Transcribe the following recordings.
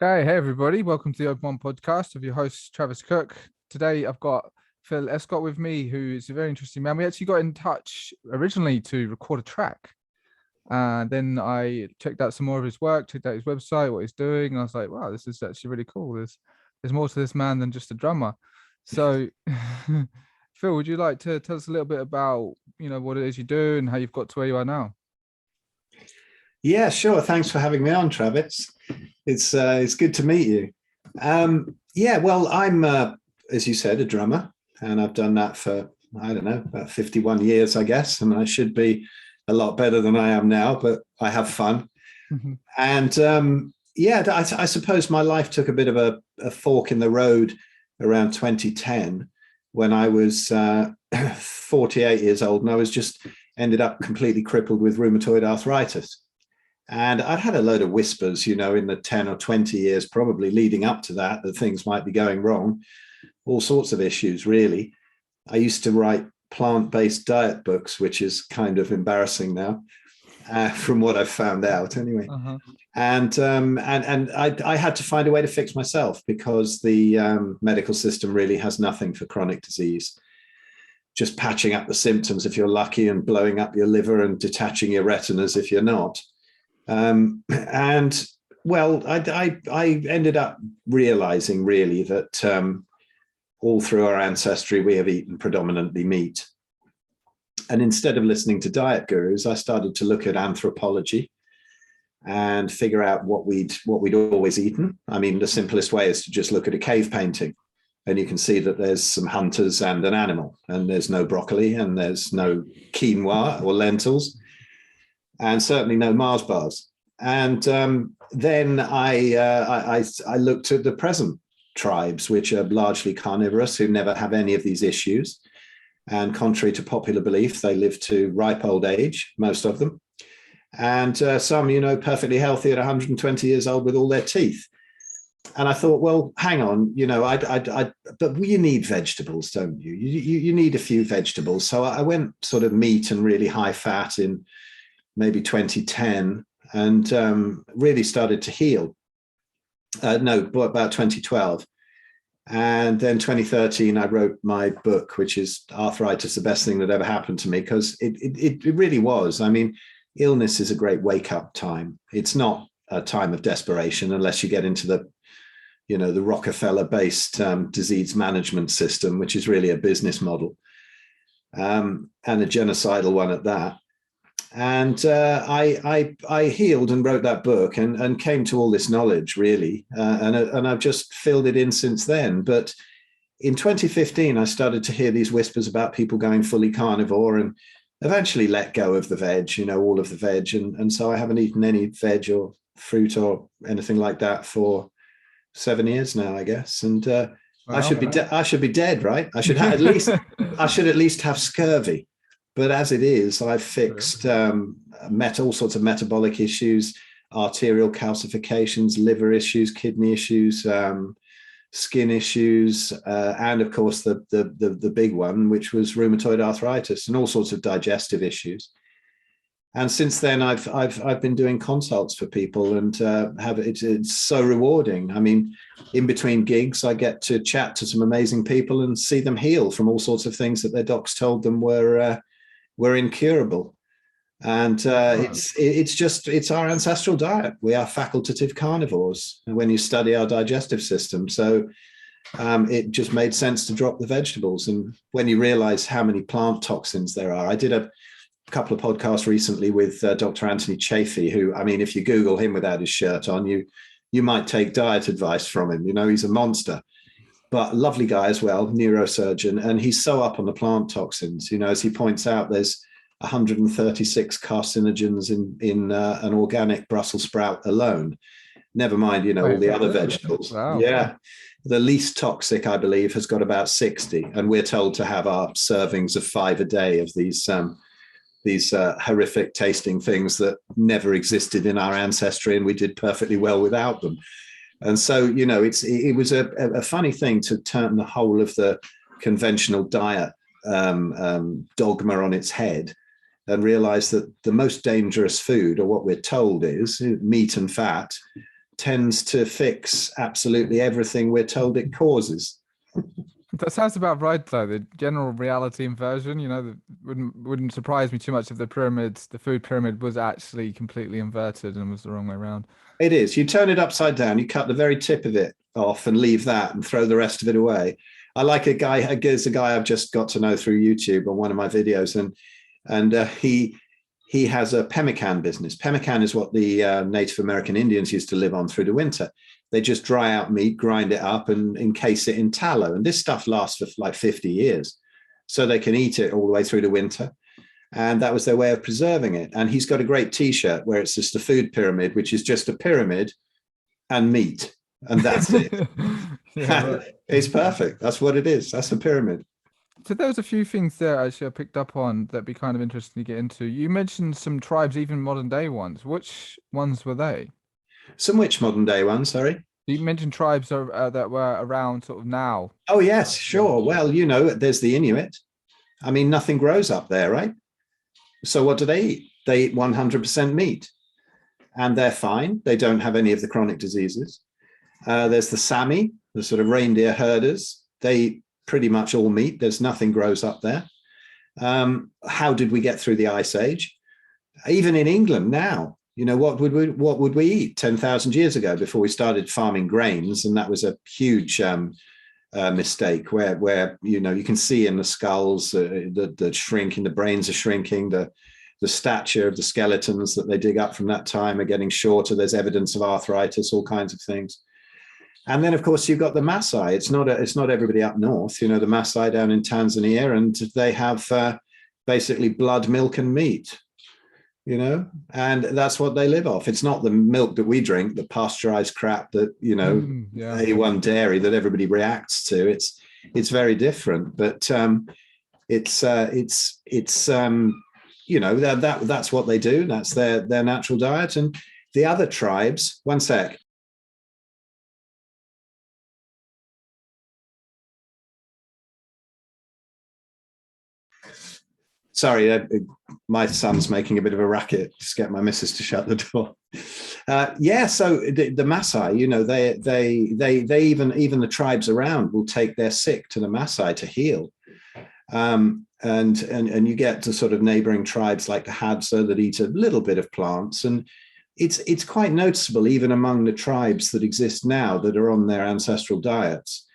Okay, hey everybody, welcome to the Open1 podcast of your host Travis Cook. Today I've got Phil Escott with me, who is a very interesting man. We actually got in touch originally to record a track, and then I checked out some more of his work, checked out his website, what he's doing, and I was like, wow, this is actually really cool. There's more to this man than just a drummer. So, Phil, would you like to tell us a little bit about what it is you do and how you've got to where you are now? Yeah, sure. Thanks for having me on, Travis. It's good to meet you. I'm as you said, a drummer, and I've done that for I don't know about 51 years, I guess, and I should be a lot better than I am now, but I have fun. And I suppose my life took a bit of a fork in the road around 2010 when I was 48 years old, and I was just ended up completely crippled with rheumatoid arthritis. And I'd had a load of whispers, in the 10 or 20 years probably leading up to that things might be going wrong, all sorts of issues, really. I used to write plant-based diet books, which is kind of embarrassing now, from what I've found out anyway. And I had to find a way to fix myself because the medical system really has nothing for chronic disease. Just patching up the symptoms if you're lucky and blowing up your liver and detaching your retinas if you're not. I ended up realizing really that all through our ancestry, we have eaten predominantly meat. And instead of listening to diet gurus, I started to look at anthropology and figure out what we'd always eaten. I mean, the simplest way is to just look at a cave painting, and you can see that there's some hunters and an animal, and there's no broccoli, and there's no quinoa or lentils, and certainly no Mars bars. And then I looked at the present tribes, which are largely carnivorous, who never have any of these issues. And contrary to popular belief, they live to ripe old age, most of them. And some, perfectly healthy at 120 years old with all their teeth. And I thought, well, hang on, but you need vegetables, don't you? You need a few vegetables. So I went sort of meat and really high fat in maybe 2010, and really started to heal. About 2012. And then 2013, I wrote my book, which is Arthritis, the Best Thing That Ever Happened to Me, because it really was. I mean, illness is a great wake-up time. It's not a time of desperation unless you get into the Rockefeller-based disease management system, which is really a business model, and a genocidal one at that. And I healed and wrote that book and came to all this knowledge, really. And I've just filled it in since then. But in 2015, I started to hear these whispers about people going fully carnivore, and eventually let go of the veg, all of the veg. And so I haven't eaten any veg or fruit or anything like that for 7 years now, I guess. And I should be dead, right? I should at least have scurvy. But as it is, I've fixed all sorts of metabolic issues, arterial calcifications, liver issues, kidney issues, skin issues, and of course the big one, which was rheumatoid arthritis and all sorts of digestive issues. And since then, I've been doing consults for people, and it's so rewarding. I mean, in between gigs, I get to chat to some amazing people and see them heal from all sorts of things that their docs told them were incurable. And it's our ancestral diet. We are facultative carnivores when you study our digestive system. So it just made sense to drop the vegetables. And when you realize how many plant toxins there are, I did a couple of podcasts recently with Dr. Anthony Chaffee, who, I mean, if you Google him without his shirt on, you might take diet advice from him. He's a monster. But lovely guy as well, neurosurgeon, and he's so up on the plant toxins. As he points out, there's 136 carcinogens in an organic Brussels sprout alone. Never mind, all the other vegetables. Wow. Yeah, the least toxic, I believe, has got about 60, and we're told to have our servings of 5 a day of these horrific tasting things that never existed in our ancestry, and we did perfectly well without them. And so, it was a funny thing to turn the whole of the conventional diet dogma on its head and realize that the most dangerous food, or what we're told, is meat and fat, tends to fix absolutely everything we're told it causes. That sounds about right, though. The general reality inversion, wouldn't surprise me too much if the food pyramid was actually completely inverted and was the wrong way around. It is. You turn it upside down, you cut the very tip of it off and leave that and throw the rest of it away. I like there's a guy I've just got to know through YouTube on one of my videos, and he has a pemmican business. Pemmican is what the Native American Indians used to live on through the winter. They just dry out meat, grind it up, and encase it in tallow. And this stuff lasts for like 50 years. So they can eat it all the way through the winter. And that was their way of preserving it. And he's got a great T-shirt where it's just a food pyramid, which is just a pyramid and meat. And that's it. Yeah, right. It's perfect. That's what it is. That's a pyramid. So there was a few things there actually I picked up on that'd be kind of interesting to get into. You mentioned some tribes, even modern day ones. Which ones were they? Some which modern day ones, sorry? You mentioned tribes that were around sort of now. Oh, yes, sure. Well, there's the Inuit. I mean, nothing grows up there, right? So what do they eat? They eat 100% meat. And they're fine. They don't have any of the chronic diseases. There's the Sami, the sort of reindeer herders. They eat pretty much all meat. There's nothing grows up there. How did we get through the Ice Age? Even in England now, what would we eat 10,000 years ago before we started farming grains? And that was a huge mistake where you can see in the skulls the shrinking, the brains are shrinking, the stature of the skeletons that they dig up from that time are getting shorter. There's evidence of arthritis, all kinds of things. And then, of course, you've got the Maasai. It's not everybody up north. The Maasai down in Tanzania, and they have basically blood, milk, and meat. And that's what they live off. It's not the milk that we drink, the pasteurized crap that A1 dairy that everybody reacts to. It's very different, but that's what they do. That's their natural diet. And the other tribes, one sec. Sorry, my son's making a bit of a racket. Just get my missus to shut the door. So the Maasai, they even the tribes around will take their sick to the Maasai to heal. And you get to sort of neighboring tribes like the Hadza that eat a little bit of plants. And it's quite noticeable even among the tribes that exist now that are on their ancestral diets,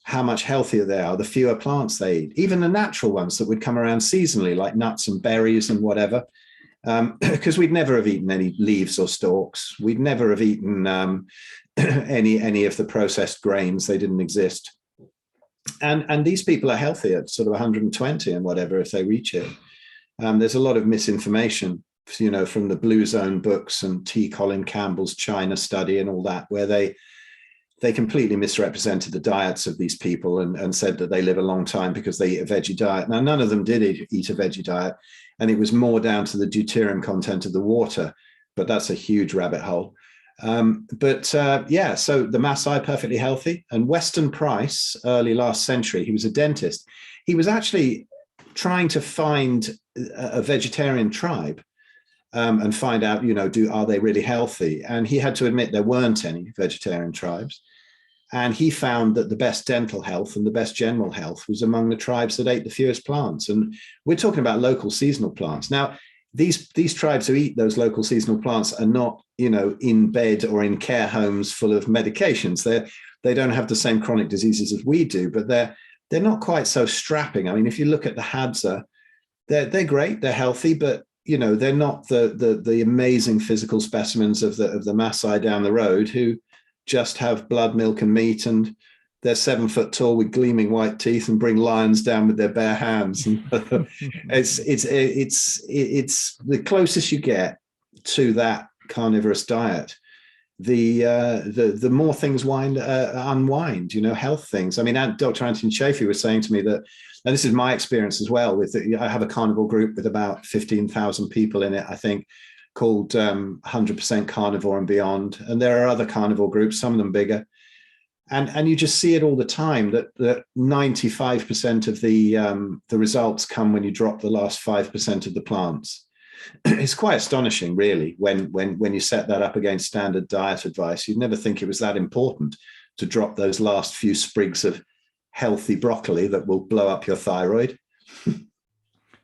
how much healthier they are, the fewer plants they eat, even the natural ones that would come around seasonally, like nuts and berries and whatever, because we'd never have eaten any leaves or stalks. We'd never have eaten any of the processed grains. They didn't exist. And these people are healthy at sort of 120 and whatever if they reach it. There's a lot of misinformation, from the Blue Zone books and T. Colin Campbell's China study and all that, where they completely misrepresented the diets of these people and said that they live a long time because they eat a veggie diet. Now, none of them did eat a veggie diet, and it was more down to the deuterium content of the water, but that's a huge rabbit hole. So the Maasai, perfectly healthy. And Weston Price, early last century, he was a dentist. He was actually trying to find a vegetarian tribe and find out, are they really healthy? And he had to admit there weren't any vegetarian tribes. And he found that the best dental health and the best general health was among the tribes that ate the fewest plants. And we're talking about local seasonal plants. Now, these tribes who eat those local seasonal plants are not, in bed or in care homes full of medications. They don't have the same chronic diseases as we do, but they're not quite so strapping. I mean, if you look at the Hadza, they're great, they're healthy, but they're not the amazing physical specimens of the Maasai down the road who just have blood, milk, and meat, and they're 7 foot tall with gleaming white teeth and bring lions down with their bare hands. And it's the closest you get to that carnivorous diet, the more things unwind. Health things. I mean, Dr. Anthony Chaffee was saying to me that. And this is my experience as well. I have a carnivore group with about 15,000 people in it, I think, called 100% Carnivore and Beyond. And there are other carnivore groups, some of them bigger. And you just see it all the time that 95% of the results come when you drop the last 5% of the plants. It's quite astonishing, really, when you set that up against standard diet advice. You'd never think it was that important to drop those last few sprigs of healthy broccoli that will blow up your thyroid.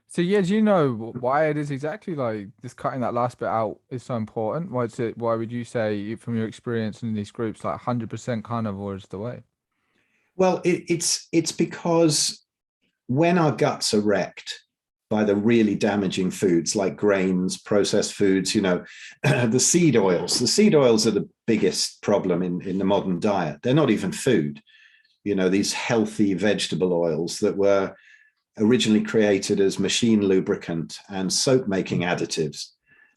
So yeah, do you know why it is exactly like just cutting that last bit out is so important? Why would you say from your experience in these groups, like 100% carnivore is the way? Well, it's because when our guts are wrecked by the really damaging foods like grains, processed foods, the seed oils. The seed oils are the biggest problem in the modern diet. They're not even food. These healthy vegetable oils that were originally created as machine lubricant and soap making additives.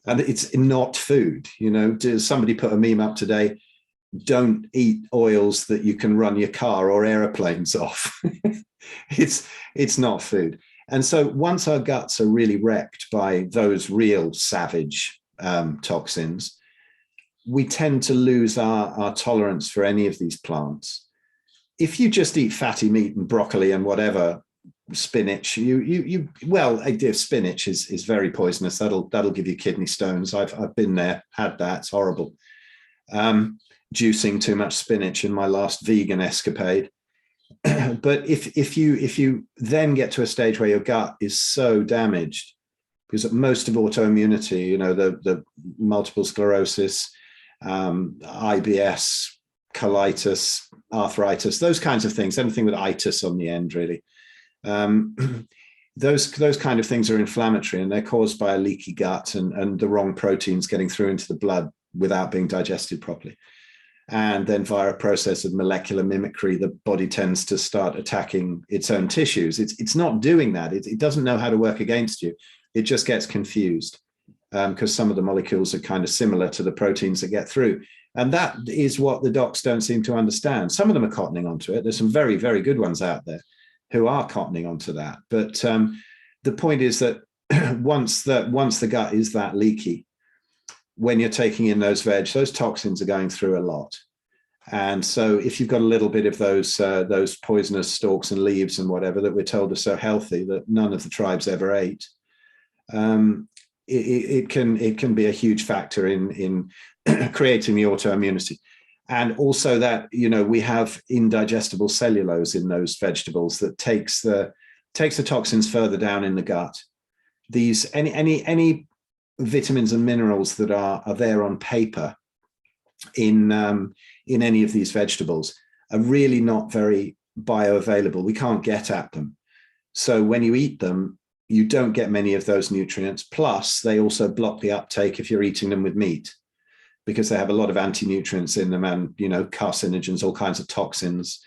And it's not food. Somebody put a meme up today: don't eat oils that you can run your car or airplanes off. It's not food. And so once our guts are really wrecked by those real savage toxins, we tend to lose our tolerance for any of these plants. If you just eat fatty meat and broccoli and whatever, spinach, spinach is very poisonous. That'll give you kidney stones. I've been there, had that. It's horrible. Juicing too much spinach in my last vegan escapade. But if you then get to a stage where your gut is so damaged, because most of autoimmunity, the multiple sclerosis, IBS, colitis, arthritis, those kinds of things, anything with itis on the end, really. Those kind of things are inflammatory, and they're caused by a leaky gut and the wrong proteins getting through into the blood without being digested properly. And then via a process of molecular mimicry, the body tends to start attacking its own tissues. It's not doing that. It doesn't know how to work against you. It just gets confused because some of the molecules are kind of similar to the proteins that get through. And that is what the docs don't seem to understand. Some of them are cottoning onto it. There's some very, very good ones out there who are cottoning onto that. But the point is that once the gut is that leaky, when you're taking in those veg, those toxins are going through a lot. And so if you've got a little bit of those poisonous stalks and leaves and whatever that we're told are so healthy that none of the tribes ever ate, it can be a huge factor in creating the autoimmunity. And also that, we have indigestible cellulose in those vegetables that takes the toxins further down in the gut. These any vitamins and minerals that are there on paper in any of these vegetables are really not very bioavailable. We can't get at them. So when you eat them, you don't get many of those nutrients. Plus, they also block the uptake if you're eating them with meat, because they have a lot of anti-nutrients in them and, carcinogens, all kinds of toxins,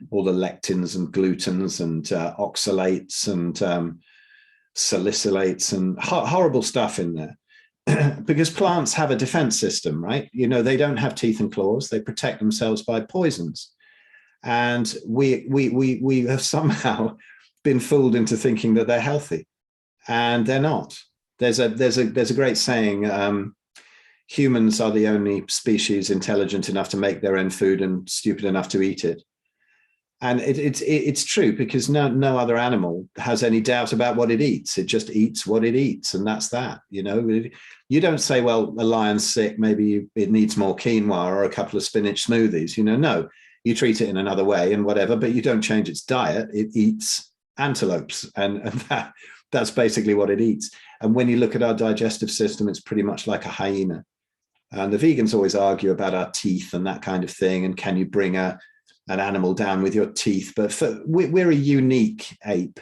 all the lectins and glutens and oxalates and salicylates and horrible stuff in there. Because plants have a defense system, right? They don't have teeth and claws. They protect themselves by poisons. And we have somehow been fooled into thinking that they're healthy, and they're not. There's a great saying, humans are the only species intelligent enough to make their own food and stupid enough to eat it. And it's true, because no other animal has any doubt about what it eats. It just eats what it eats, and that's that. You don't say, well, a lion's sick, maybe it needs more quinoa or a couple of spinach smoothies. No, you treat it in another way and whatever, but you don't change its diet. It eats antelopes, and that's basically what it eats. And when you look at our digestive system, it's pretty much like a hyena. And the vegans always argue about our teeth and that kind of thing, and can you bring an animal down with your teeth? But we're a unique ape,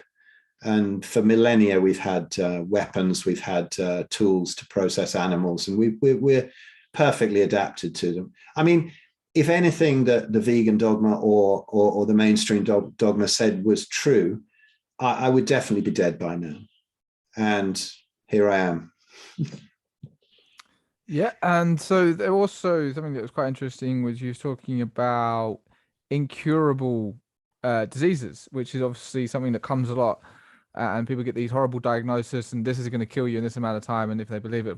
and for millennia we've had weapons, we've had tools to process animals, and we're perfectly adapted to them. I mean, if anything that the vegan dogma or the mainstream dogma said was true, I would definitely be dead by now. And here I am. Yeah, and so there also something that was quite interesting was you was talking about incurable diseases, which is obviously something that comes a lot, and people get these horrible diagnoses, and this is going to kill you in this amount of time, and if they believe it, it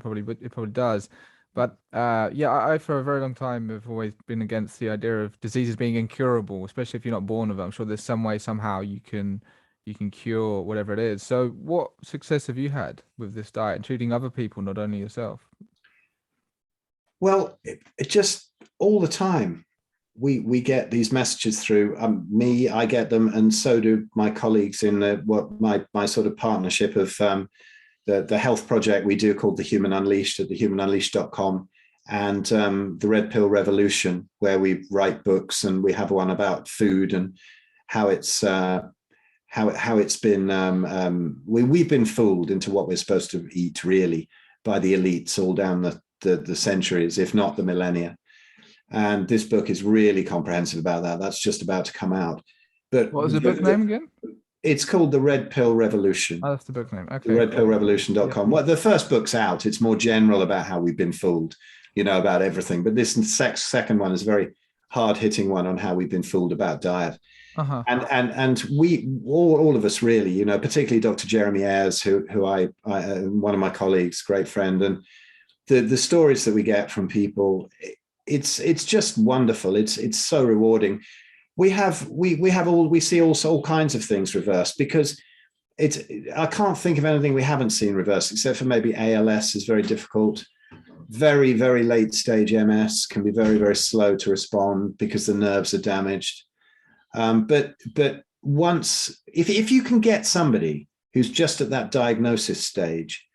probably does. But yeah, I for a very long time have always been against the idea of diseases being incurable, especially if you're not born with it. I'm sure there's some way somehow you can you can cure whatever it is. So what success have you had with this diet and treating other people, not only yourself? Well, it just all the time. We get these messages through I get them, and so do my colleagues in my sort of partnership of the health project we do called the Human Unleashed at thehumanunleashed.com, and the Red Pill Revolution, where we write books, and we have one about food and how it's been we've been fooled into what we're supposed to eat, really, by the elites all down the centuries, if not the millennia. And this book is really comprehensive about that. That's just about to come out. But what was the book name again? It's called The Red Pill Revolution. Oh, that's the book name. Okay. Redpillrevolution.com. Well, the first book's out. It's more general about how we've been fooled, about everything. But this second one is a very hard-hitting one on how we've been fooled about diet. Uh-huh. And we all of us really, particularly Dr. Jeremy Ayres, who I one of my colleagues, great friend, and the stories that we get from people, it's just wonderful. It's so rewarding. We see also all kinds of things reversed, because I can't think of anything we haven't seen reversed, except for maybe ALS is very difficult. Very, very late stage MS can be very, very slow to respond because the nerves are damaged. But once, if you can get somebody who's just at that diagnosis stage,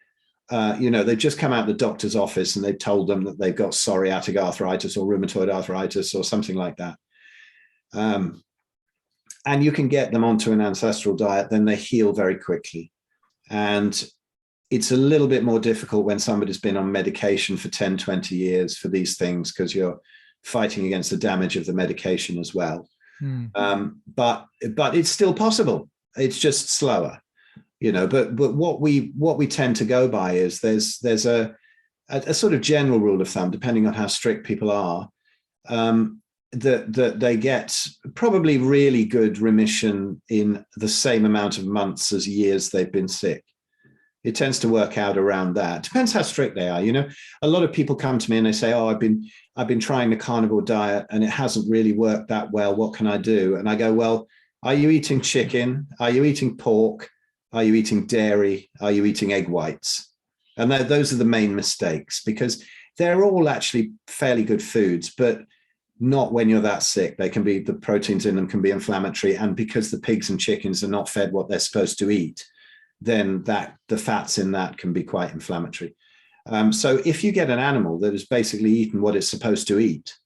they've just come out of the doctor's office and they've told them that they've got psoriatic arthritis or rheumatoid arthritis or something like that. And you can get them onto an ancestral diet, then they heal very quickly. And it's a little bit more difficult when somebody's been on medication for 10, 20 years for these things, because you're fighting against the damage of the medication as well. But it's still possible. It's just slower. But what we tend to go by is there's a sort of general rule of thumb, depending on how strict people are, that they get probably really good remission in the same amount of months as years they've been sick. It tends to work out around that. Depends how strict they are. A lot of people come to me and they say, "Oh, I've been trying the carnivore diet and it hasn't really worked that well. What can I do?" And I go, "Well, are you eating chicken? Are you eating pork? Are you eating dairy? Are you eating egg whites?" And those are the main mistakes, because they're all actually fairly good foods, but not when you're that sick. The proteins in them can be inflammatory. And because the pigs and chickens are not fed what they're supposed to eat, then the fats in that can be quite inflammatory. So if you get an animal that has basically eaten what it's supposed to eat,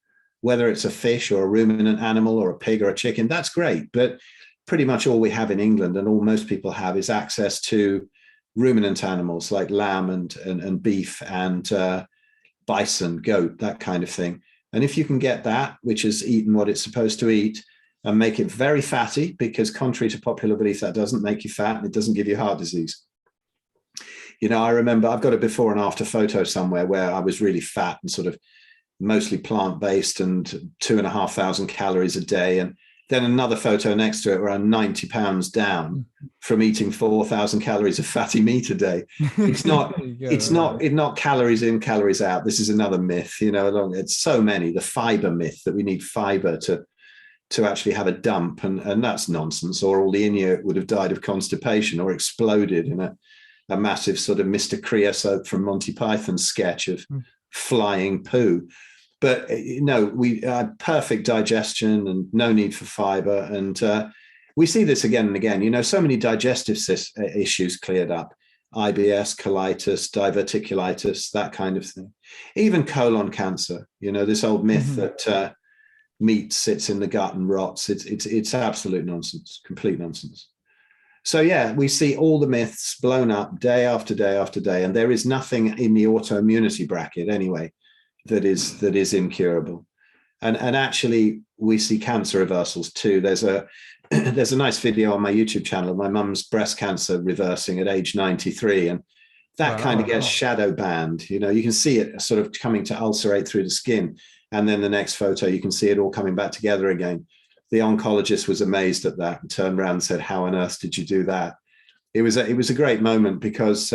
whether it's a fish or a ruminant animal or a pig or a chicken, that's great. But pretty much all we have in England, and all most people have, is access to ruminant animals like lamb and beef and bison, goat, that kind of thing. And if you can get that, which has eaten what it's supposed to eat, and make it very fatty, because contrary to popular belief, that doesn't make you fat and it doesn't give you heart disease. I remember I've got a before and after photo somewhere where I was really fat and sort of mostly plant-based and 2,500 calories a day. And then another photo next to it where I'm 90 pounds down from eating 4,000 calories of fatty meat a day. It's not calories in, calories out. This is another myth, it's so many, the fiber myth, that we need fiber to actually have a dump, and that's nonsense, or all the Inuit would have died of constipation or exploded in a massive sort of Mr. Creosote from Monty Python sketch of flying poo. But we had perfect digestion and no need for fiber, and we see this again and again. So many digestive issues cleared up: IBS, colitis, diverticulitis, that kind of thing. Even colon cancer. This old myth that meat sits in the gut and rots. It's absolute nonsense, complete nonsense. So yeah, we see all the myths blown up day after day after day, and there is nothing in the autoimmunity bracket anyway that is incurable. And actually, we see cancer reversals too. There's a nice video on my YouTube channel of my mum's breast cancer reversing at age 93, and that kind of gets shadow banned. You can see it sort of coming to ulcerate through the skin. And then the next photo, you can see it all coming back together again. The oncologist was amazed at that and turned around and said, "How on earth did you do that?" It was a great moment, because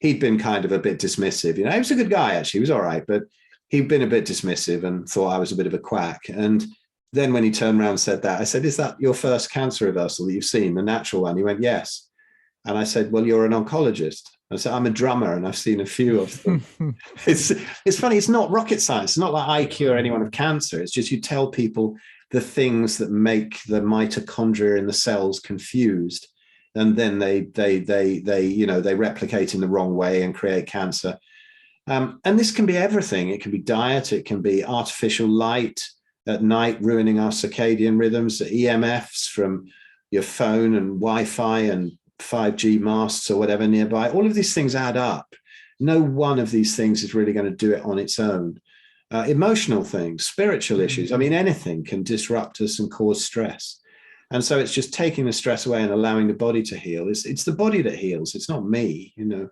he'd been kind of a bit dismissive. He was a good guy, actually. He was all right, but he'd been a bit dismissive and thought I was a bit of a quack. And then when he turned around and said that, I said, is that your first cancer reversal that you've seen, the natural one? He went, yes. And I said, well, you're an oncologist. I said, I'm a drummer and I've seen a few of them. It's funny. It's not rocket science. It's not like I cure anyone of cancer. It's just you tell people the things that make the mitochondria in the cells confused. And then they replicate in the wrong way and create cancer. And this can be everything. It can be diet. It can be artificial light at night, ruining our circadian rhythms, EMFs from your phone and Wi-Fi and 5G masts or whatever nearby. All of these things add up. No one of these things is really going to do it on its own. Emotional things, spiritual issues. I mean, anything can disrupt us and cause stress. And so it's just taking the stress away and allowing the body to heal. It's the body that heals. It's not me, you know.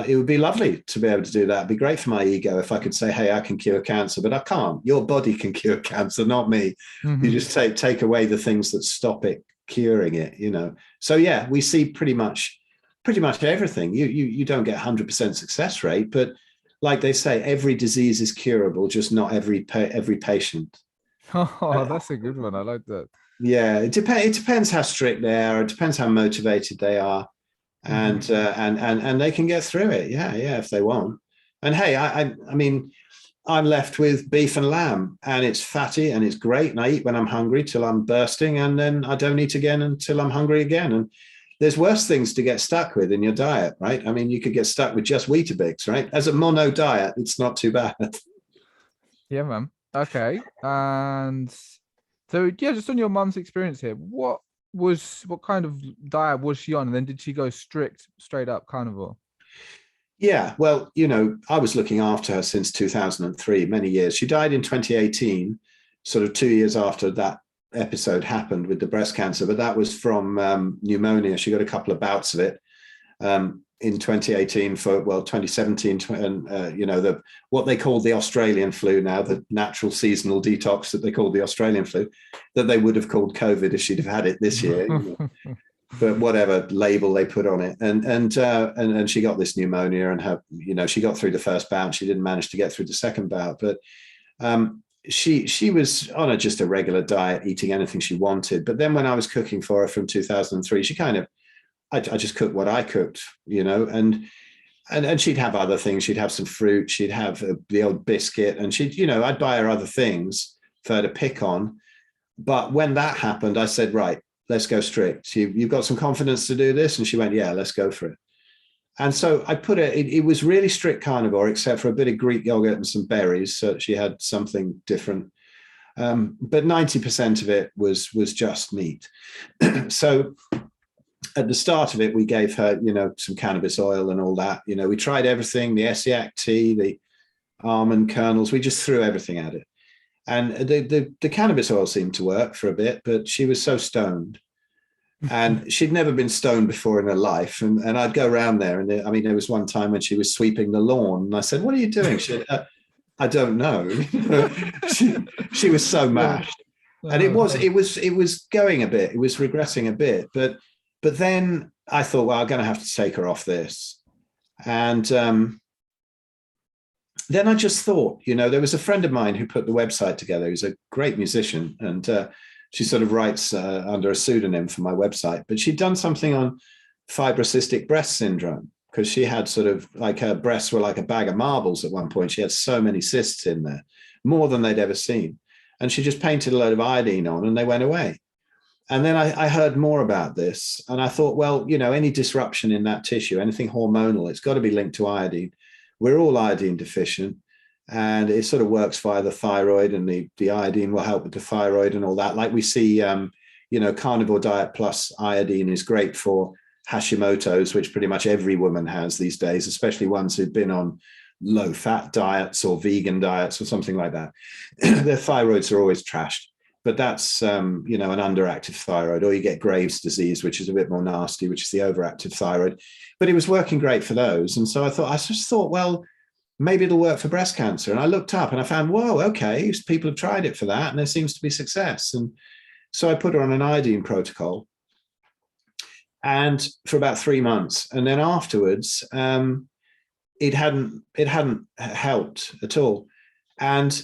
It would be lovely to be able to do that. It'd be great for my ego if I could say, hey, I can cure cancer, but I can't. Your body can cure cancer, not me. You just take away the things that stop it curing it, you know. So yeah, we see pretty much everything. You don't get 100% success rate, but like they say, every disease is curable, just not every patient. Oh, that's a good one. I like that. Yeah, it depends how strict they are. It depends how motivated they are, and they can get through it. Yeah, if they want. And hey, I mean, I'm left with beef and lamb, and it's fatty and it's great, and I eat when I'm hungry till I'm bursting, and then I don't eat again until I'm hungry again. And there's worse things to get stuck with in your diet, right? I mean, you could get stuck with just Weetabix, right? As a mono diet, it's not too bad. Yeah, man. Okay. And so yeah, just on your mum's experience here, what kind of diet was she on? And then did she go straight up carnivore? Yeah, well, you know, I was looking after her since 2003, many years. She died in 2018, sort of 2 years after that episode happened with the breast cancer, but that was from pneumonia. She got a couple of bouts of it in 2018 for 2017, and you know, what they call the Australian flu now, the natural seasonal detox that they call the Australian flu, that they would have called COVID if she'd have had it this year. You know. But whatever label they put on it, and she got this pneumonia, and her, you know, she got through the first bout. She didn't manage to get through the second bout, but she was on just a regular diet, eating anything she wanted. But then when I was cooking for her from 2003, she kind of, I just cooked what I cooked, you know, and she'd have other things. She'd have some fruit. She'd have the old biscuit, and she'd, you know, I'd buy her other things for her to pick on. But when that happened, I said, right, let's go strict. You've got some confidence to do this? And she went, yeah, let's go for it. And so I put it was really strict carnivore, except for a bit of Greek yogurt and some berries. So she had something different. But 90% of it was just meat. So at the start of it, we gave her, you know, some cannabis oil and all that. You know, we tried everything, the Essiac tea, the almond kernels. We just threw everything at it. And the cannabis oil seemed to work for a bit, but she was so stoned. And she'd never been stoned before in her life. And I'd go around there. And I mean, there was one time when she was sweeping the lawn. And I said, what are you doing? She said, I don't know. she was so mashed. And it was going a bit. It was regressing a bit. But then I thought, well, I'm going to have to take her off this. And then I just thought, you know, there was a friend of mine who put the website together. He's a great musician, and she sort of writes under a pseudonym for my website. But she'd done something on fibrocystic breast syndrome, because she had sort of like her breasts were like a bag of marbles at one point. She had so many cysts in there, more than they'd ever seen. And she just painted a load of iodine on, and they went away. And then I heard more about this, and I thought, well, you know, any disruption in that tissue, anything hormonal, it's got to be linked to iodine. We're all iodine deficient, and it sort of works via the thyroid, and the iodine will help with the thyroid and all that. Like we see, you know, carnivore diet plus iodine is great for Hashimoto's, which pretty much every woman has these days, especially ones who've been on low fat diets or vegan diets or something like that. Their thyroids are always trashed, but that's, you know, an underactive thyroid, or you get Graves' disease, which is a bit more nasty, which is the overactive thyroid. But it was working great for those. And so I just thought, well, maybe it'll work for breast cancer. And I looked up and I found, whoa, okay, people have tried it for that, and there seems to be success. And so I put her on an iodine protocol, and for about 3 months. And then afterwards, it hadn't helped at all. And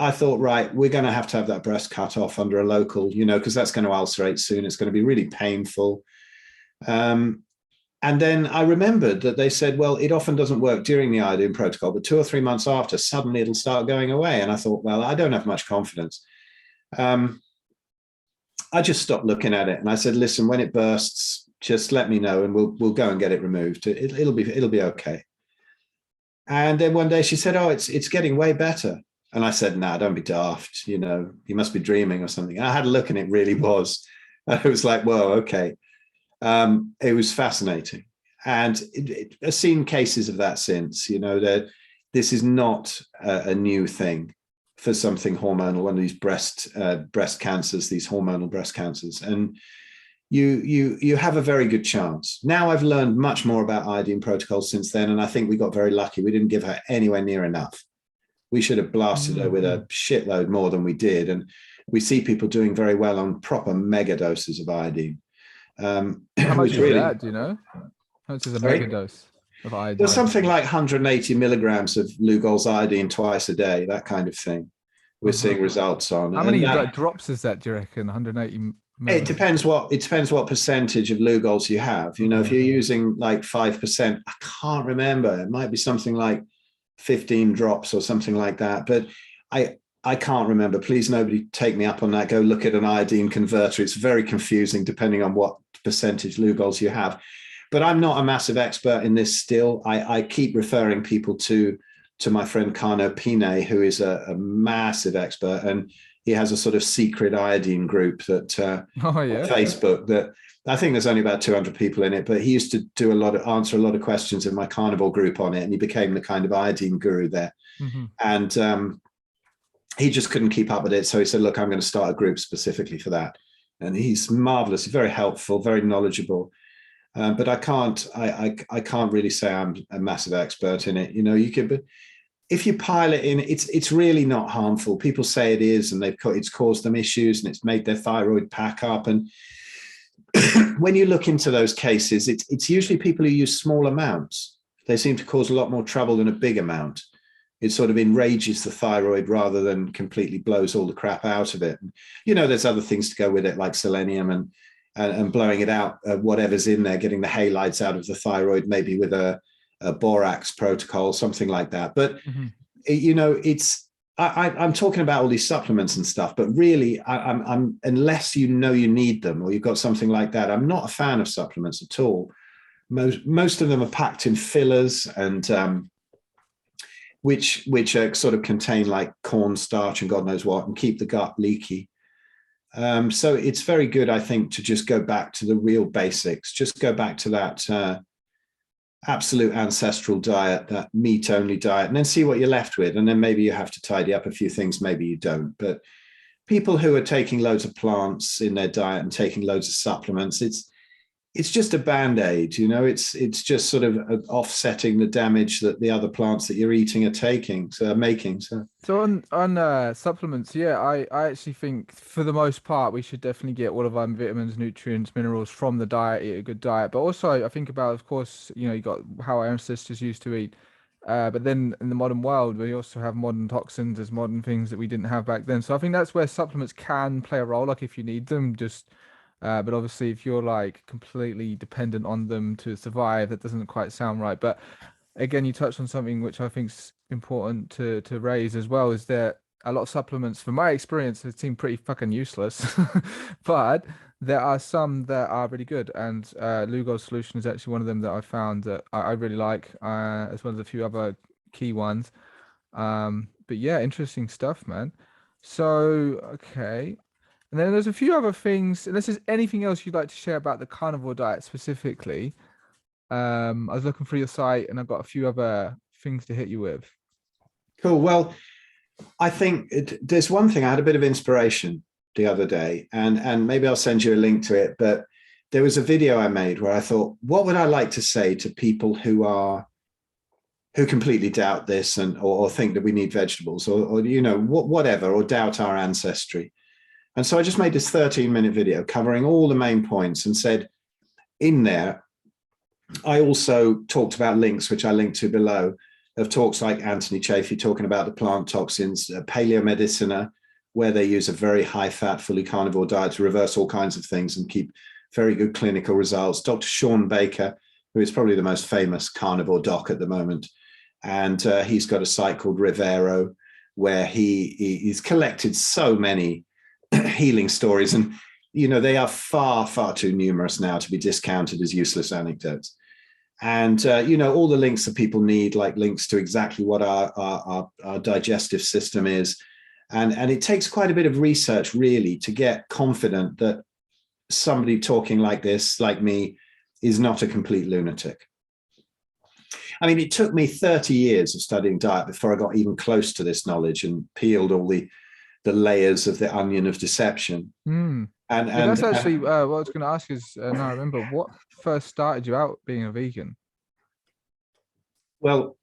I thought, right, we're going to have that breast cut off under a local, because that's going to ulcerate soon. It's going to be really painful. And then I remembered that they said, well, it often doesn't work during the iodine protocol, but 2 or 3 months after, suddenly it'll start going away. And I thought, well, I don't have much confidence. I just stopped looking at it, and I said, listen, when it bursts, just let me know, and we'll go and get it removed. It'll be okay. And then one day she said, oh, it's getting way better. And I said, nah, don't be daft. You must be dreaming or something. And I had a look, and it really was. I was like, whoa, okay. It was fascinating. And I've seen cases of that since, that this is not a new thing for something hormonal, one of these breast cancers, these hormonal breast cancers. And you have a very good chance. Now I've learned much more about iodine protocols since then, and I think we got very lucky. We didn't give her anywhere near enough. We should have blasted her with a shitload more than we did. And we see people doing very well on proper mega doses of iodine. How much is that? Do you know? How much is a mega dose of iodine? There's something like 180 milligrams of Lugol's iodine twice a day, that kind of thing. We're seeing results on. How many drops is that, do you reckon? 180 milligrams? It depends what percentage of Lugol's you have. If you're using like 5%, I can't remember. It might be something like 15 drops or something like that. But I can't remember. Please, nobody take me up on that. Go look at an iodine converter. It's very confusing depending on what percentage Lugol's you have. But I'm not a massive expert in this still. I keep referring people to my friend Carnivore, who is a massive expert, and he has a sort of secret iodine group that Facebook that I think there's only about 200 people in it, but he used to answer a lot of questions in my Carnivore group on it, and he became the kind of iodine guru there. And he just couldn't keep up with it. So he said, look, I'm going to start a group specifically for that. And he's marvelous, very helpful, very knowledgeable. But I can't really say I'm a massive expert in it. You could, but if you pile it in, it's really not harmful. People say it is, and it's caused them issues, and it's made their thyroid pack up. And when you look into those cases, it's usually people who use small amounts. They seem to cause a lot more trouble than a big amount. It sort of enrages the thyroid rather than completely blows all the crap out of it. And, there's other things to go with it, like selenium and blowing it out, whatever's in there, getting the halides out of the thyroid, maybe with a borax protocol, something like that. But, I'm talking about all these supplements and stuff, but really, I'm unless you need them or you've got something like that, I'm not a fan of supplements at all. Most of them are packed in fillers and which sort of contain like cornstarch and God knows what, and keep the gut leaky. So it's very good, I think, to just go back to the real basics, just go back to that absolute ancestral diet, that meat-only diet, and then see what you're left with. And then maybe you have to tidy up a few things, maybe you don't. But people who are taking loads of plants in their diet and taking loads of supplements, it's just a band-aid, it's just sort of offsetting the damage that the other plants that you're eating are making. So on supplements, I actually think for the most part we should definitely get all of our vitamins, nutrients, minerals from the diet, eat a good diet. But also I think about, of course, you got how our ancestors used to eat. But then in the modern world, we also have modern toxins as modern things that we didn't have back then. So I think that's where supplements can play a role, like if you need them, but obviously if you're like completely dependent on them to survive, that doesn't quite sound right. But again, you touched on something which I think is important to raise as well, is that a lot of supplements, from my experience, have seemed pretty fucking useless. But there are some that are really good, and Lugol's solution is actually one of them that I found that I really like, as well as a few other key ones. But yeah, interesting stuff, man. So okay. And then there's a few other things, unless there's anything else you'd like to share about the carnivore diet specifically. I was looking through your site and I've got a few other things to hit you with. Cool. Well, I think there's one thing. I had a bit of inspiration the other day, and maybe I'll send you a link to it. But there was a video I made where I thought, what would I like to say to people who completely doubt this or think that we need vegetables or whatever, or doubt our ancestry. And so I just made this 13-minute video covering all the main points and said in there, I also talked about links, which I linked to below, of talks like Anthony Chaffee talking about the plant toxins, Paleomedicina, where they use a very high-fat, fully carnivore diet to reverse all kinds of things and keep very good clinical results. Dr. Sean Baker, who is probably the most famous carnivore doc at the moment, and he's got a site called Rivero, where he's collected so many healing stories, and they are far, far too numerous now to be discounted as useless anecdotes. And all the links that people need, like links to exactly what our digestive system is, and it takes quite a bit of research really to get confident that somebody talking like this, like me, is not a complete lunatic. I mean, it took me 30 years of studying diet before I got even close to this knowledge and peeled all the layers of the onion of deception. And that's actually what I was going to ask is, now I remember, what first started you out being a vegan? Well,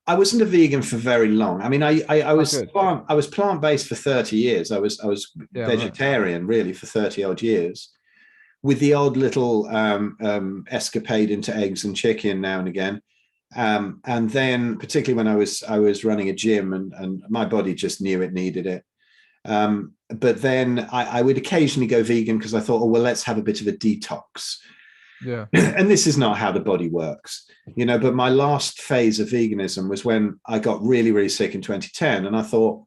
I wasn't a vegan for very long. I mean, I was plant-based for 30 years. I was vegetarian really for 30 odd years, with the odd little escapade into eggs and chicken now and again. And then particularly when I was running a gym and my body just knew it needed it. But then I would occasionally go vegan because I thought, oh, well, let's have a bit of a detox. Yeah. And this is not how the body works, but my last phase of veganism was when I got really, really sick in 2010. And I thought,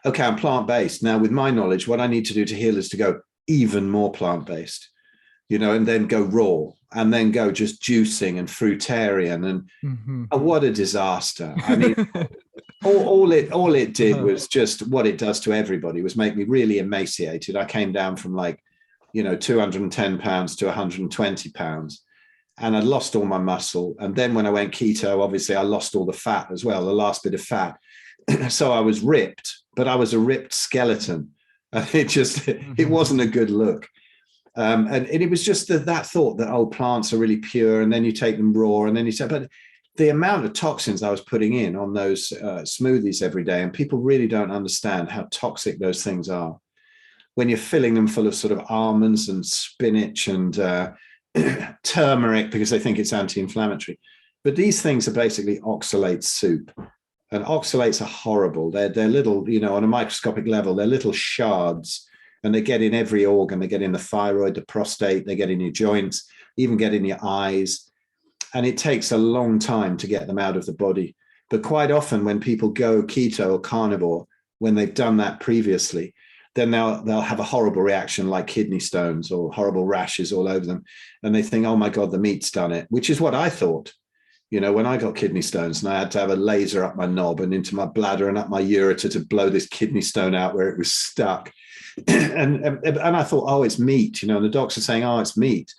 okay, I'm plant-based. Now with my knowledge, what I need to do to heal is to go even more plant-based, and then go raw and then go just juicing and fruitarian. And what a disaster. I mean, all it did was just what it does to everybody was make me really emaciated. I came down from 210 pounds to 120 pounds, and I lost all my muscle. And then when I went keto, obviously I lost all the fat as well, the last bit of fat. So I was ripped, but I was a ripped skeleton. And it wasn't a good look. And it was just that thought that, plants are really pure, and then you take them raw, and then you say, but the amount of toxins I was putting in on those smoothies every day, and people really don't understand how toxic those things are. When you're filling them full of sort of almonds and spinach and turmeric because they think it's anti-inflammatory. But these things are basically oxalate soup. And oxalates are horrible. They're little, on a microscopic level, they're little shards, and they get in every organ. They get in the thyroid, the prostate, they get in your joints, even get in your eyes. And it takes a long time to get them out of the body. But quite often when people go keto or carnivore, when they've done that previously, then they'll have a horrible reaction like kidney stones or horrible rashes all over them. And they think, oh my God, the meat's done it, which is what I thought. When I got kidney stones and I had to have a laser up my knob and into my bladder and up my ureter to blow this kidney stone out where it was stuck. and I thought, oh, it's meat, and the docs are saying, oh, it's meat.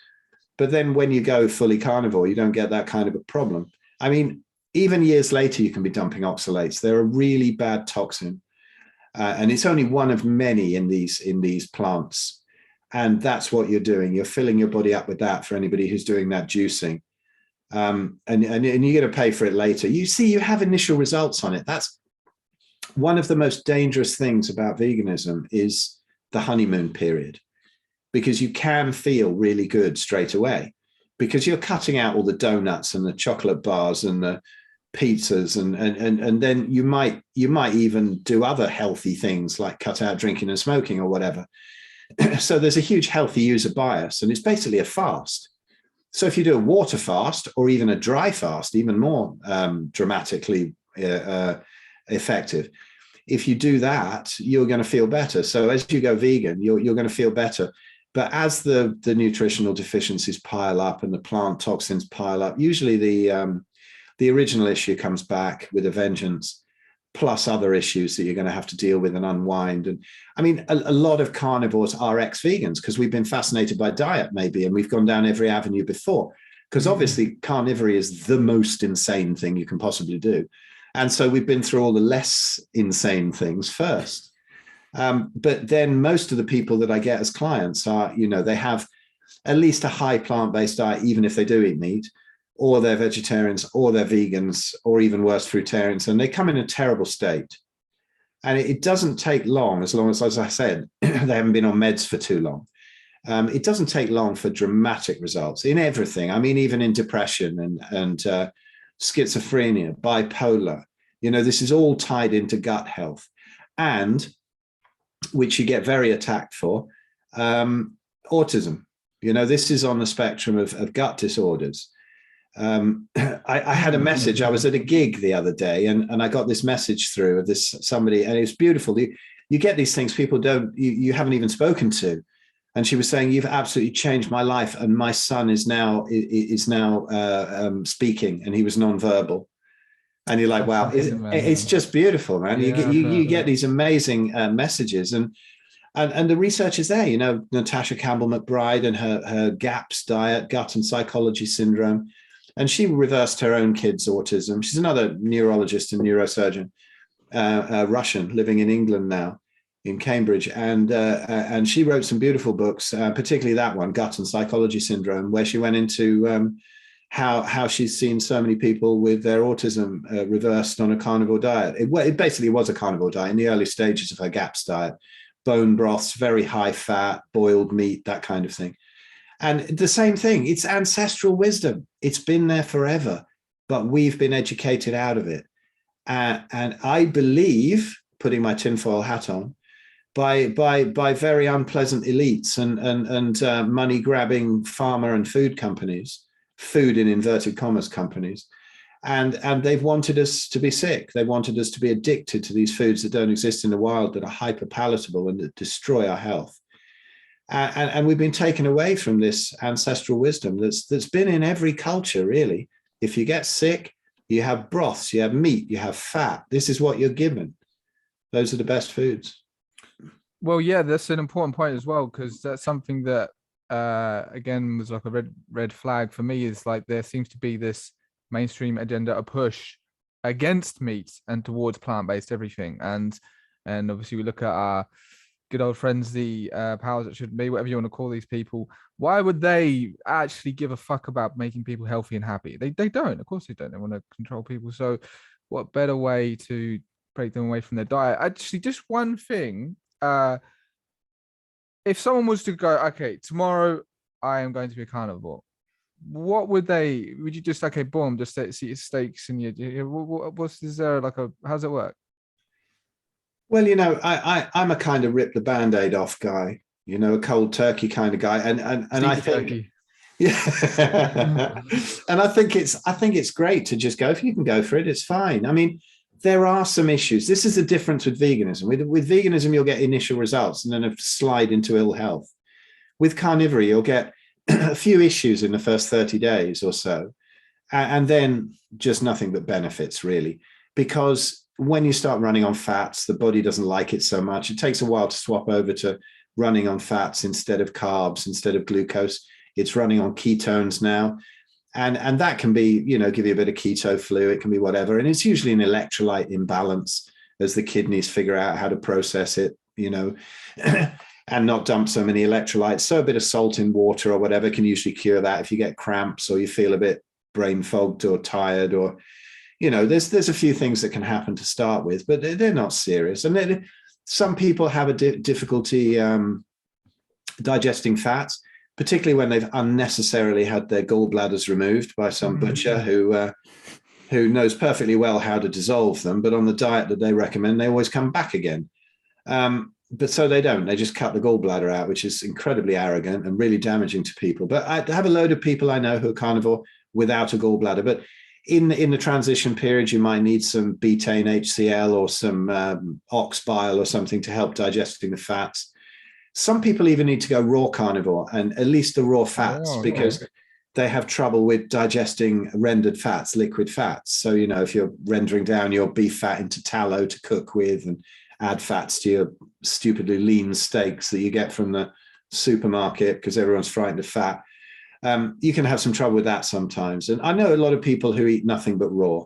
But then when you go fully carnivore, you don't get that kind of a problem. I mean, even years later, you can be dumping oxalates. They're a really bad toxin. And it's only one of many in these plants. And that's what you're doing. You're filling your body up with that for anybody who's doing that juicing. And you're going to pay for it later. You see, you have initial results on it. That's one of the most dangerous things about veganism is the honeymoon period, because you can feel really good straight away because you're cutting out all the donuts and the chocolate bars and the pizzas, and then you might even do other healthy things like cut out drinking and smoking or whatever. So there's a huge healthy user bias, and it's basically a fast. So if you do a water fast or even a dry fast, even more dramatically effective, if you do that, you're going to feel better. So as you go vegan, you're going to feel better. But as the nutritional deficiencies pile up and the plant toxins pile up, usually the original issue comes back with a vengeance, plus other issues that you're going to have to deal with and unwind. And I mean, a lot of carnivores are ex-vegans because we've been fascinated by diet maybe, and we've gone down every avenue before, because obviously carnivory is the most insane thing you can possibly do. And so we've been through all the less insane things first. But then most of the people that I get as clients are, they have at least a high plant-based diet, even if they do eat meat, or they're vegetarians, or they're vegans, or even worse, fruitarians, and they come in a terrible state. And it doesn't take long, as I said, they haven't been on meds for too long. It doesn't take long for dramatic results in everything. I mean, even in depression and schizophrenia, bipolar. This is all tied into gut health, and which you get very attacked for, autism. This is on the spectrum of gut disorders. I had a message. I was at a gig the other day, and I got this message through of somebody, and it was beautiful. You get these things people you haven't even spoken to. And she was saying, "You've absolutely changed my life, and my son is now speaking, and he was nonverbal." And you're like, "Wow, it's just beautiful, man." Yeah, you get these amazing messages, and the research is there. Natasha Campbell McBride and her GAPS diet, gut and psychology syndrome, and she reversed her own kid's autism. She's another neurologist and neurosurgeon, Russian, living in England now, in Cambridge, and she wrote some beautiful books, particularly that one, Gut and Psychology Syndrome, where she went into how she's seen so many people with their autism reversed on a carnivore diet. It basically was a carnivore diet in the early stages of her GAPS diet, bone broths, very high fat, boiled meat, that kind of thing. And the same thing, it's ancestral wisdom. It's been there forever, but we've been educated out of it. And I believe, putting my tinfoil hat on, by very unpleasant elites and money grabbing pharma and food companies, food in inverted commas companies, and they've wanted us to be sick. They wanted us to be addicted to these foods that don't exist in the wild, that are hyper palatable and that destroy our health. And we've been taken away from this ancestral wisdom that's been in every culture, really. If you get sick, you have broths, you have meat, you have fat. This is what you're given. Those are the best foods. Well, yeah, that's an important point as well, because that's something that, again, was like a red flag for me. Is like there seems to be this mainstream agenda, a push against meat and towards plant-based everything. And obviously we look at our good old friends, the powers that should be, whatever you want to call these people. Why would they actually give a fuck about making people healthy and happy? They don't. Of course they don't. They want to control people. So what better way to break them away from their diet? Actually, just one thing. If someone was to go, okay, tomorrow I am going to be a carnivore, what would you just, okay, boom, just see your steaks and is there like how's it work? Well, I'm a kind of rip the Band-Aid off guy, a cold turkey kind of guy. And I think, turkey. Yeah. And I think it's great to just go, if you can go for it, it's fine. I mean, there are some issues. This is the difference with veganism. With veganism, you'll get initial results and then a slide into ill health. With carnivore, you'll get a few issues in the first 30 days or so, and then just nothing but benefits, really. Because when you start running on fats, the body doesn't like it so much. It takes a while to swap over to running on fats instead of carbs, instead of glucose. It's running on ketones now. And that can be, give you a bit of keto flu. It can be whatever. And it's usually an electrolyte imbalance as the kidneys figure out how to process it, and not dump so many electrolytes. So a bit of salt in water or whatever can usually cure that. If you get cramps or you feel a bit brain fogged or tired, or, there's a few things that can happen to start with, but they're not serious. And then some people have a difficulty digesting fats, particularly when they've unnecessarily had their gallbladders removed by some butcher who knows perfectly well how to dissolve them, but on the diet that they recommend, they always come back again. But so they don't. They just cut the gallbladder out, which is incredibly arrogant and really damaging to people. But I have a load of people I know who are carnivore without a gallbladder. But in the transition period, you might need some betaine HCl or some ox bile or something to help digesting the fats. Some people even need to go raw carnivore, and at least the raw fats, because they have trouble with digesting rendered fats, liquid fats. So, if you're rendering down your beef fat into tallow to cook with and add fats to your stupidly lean steaks that you get from the supermarket because everyone's frightened of fat, you can have some trouble with that sometimes. And I know a lot of people who eat nothing but raw,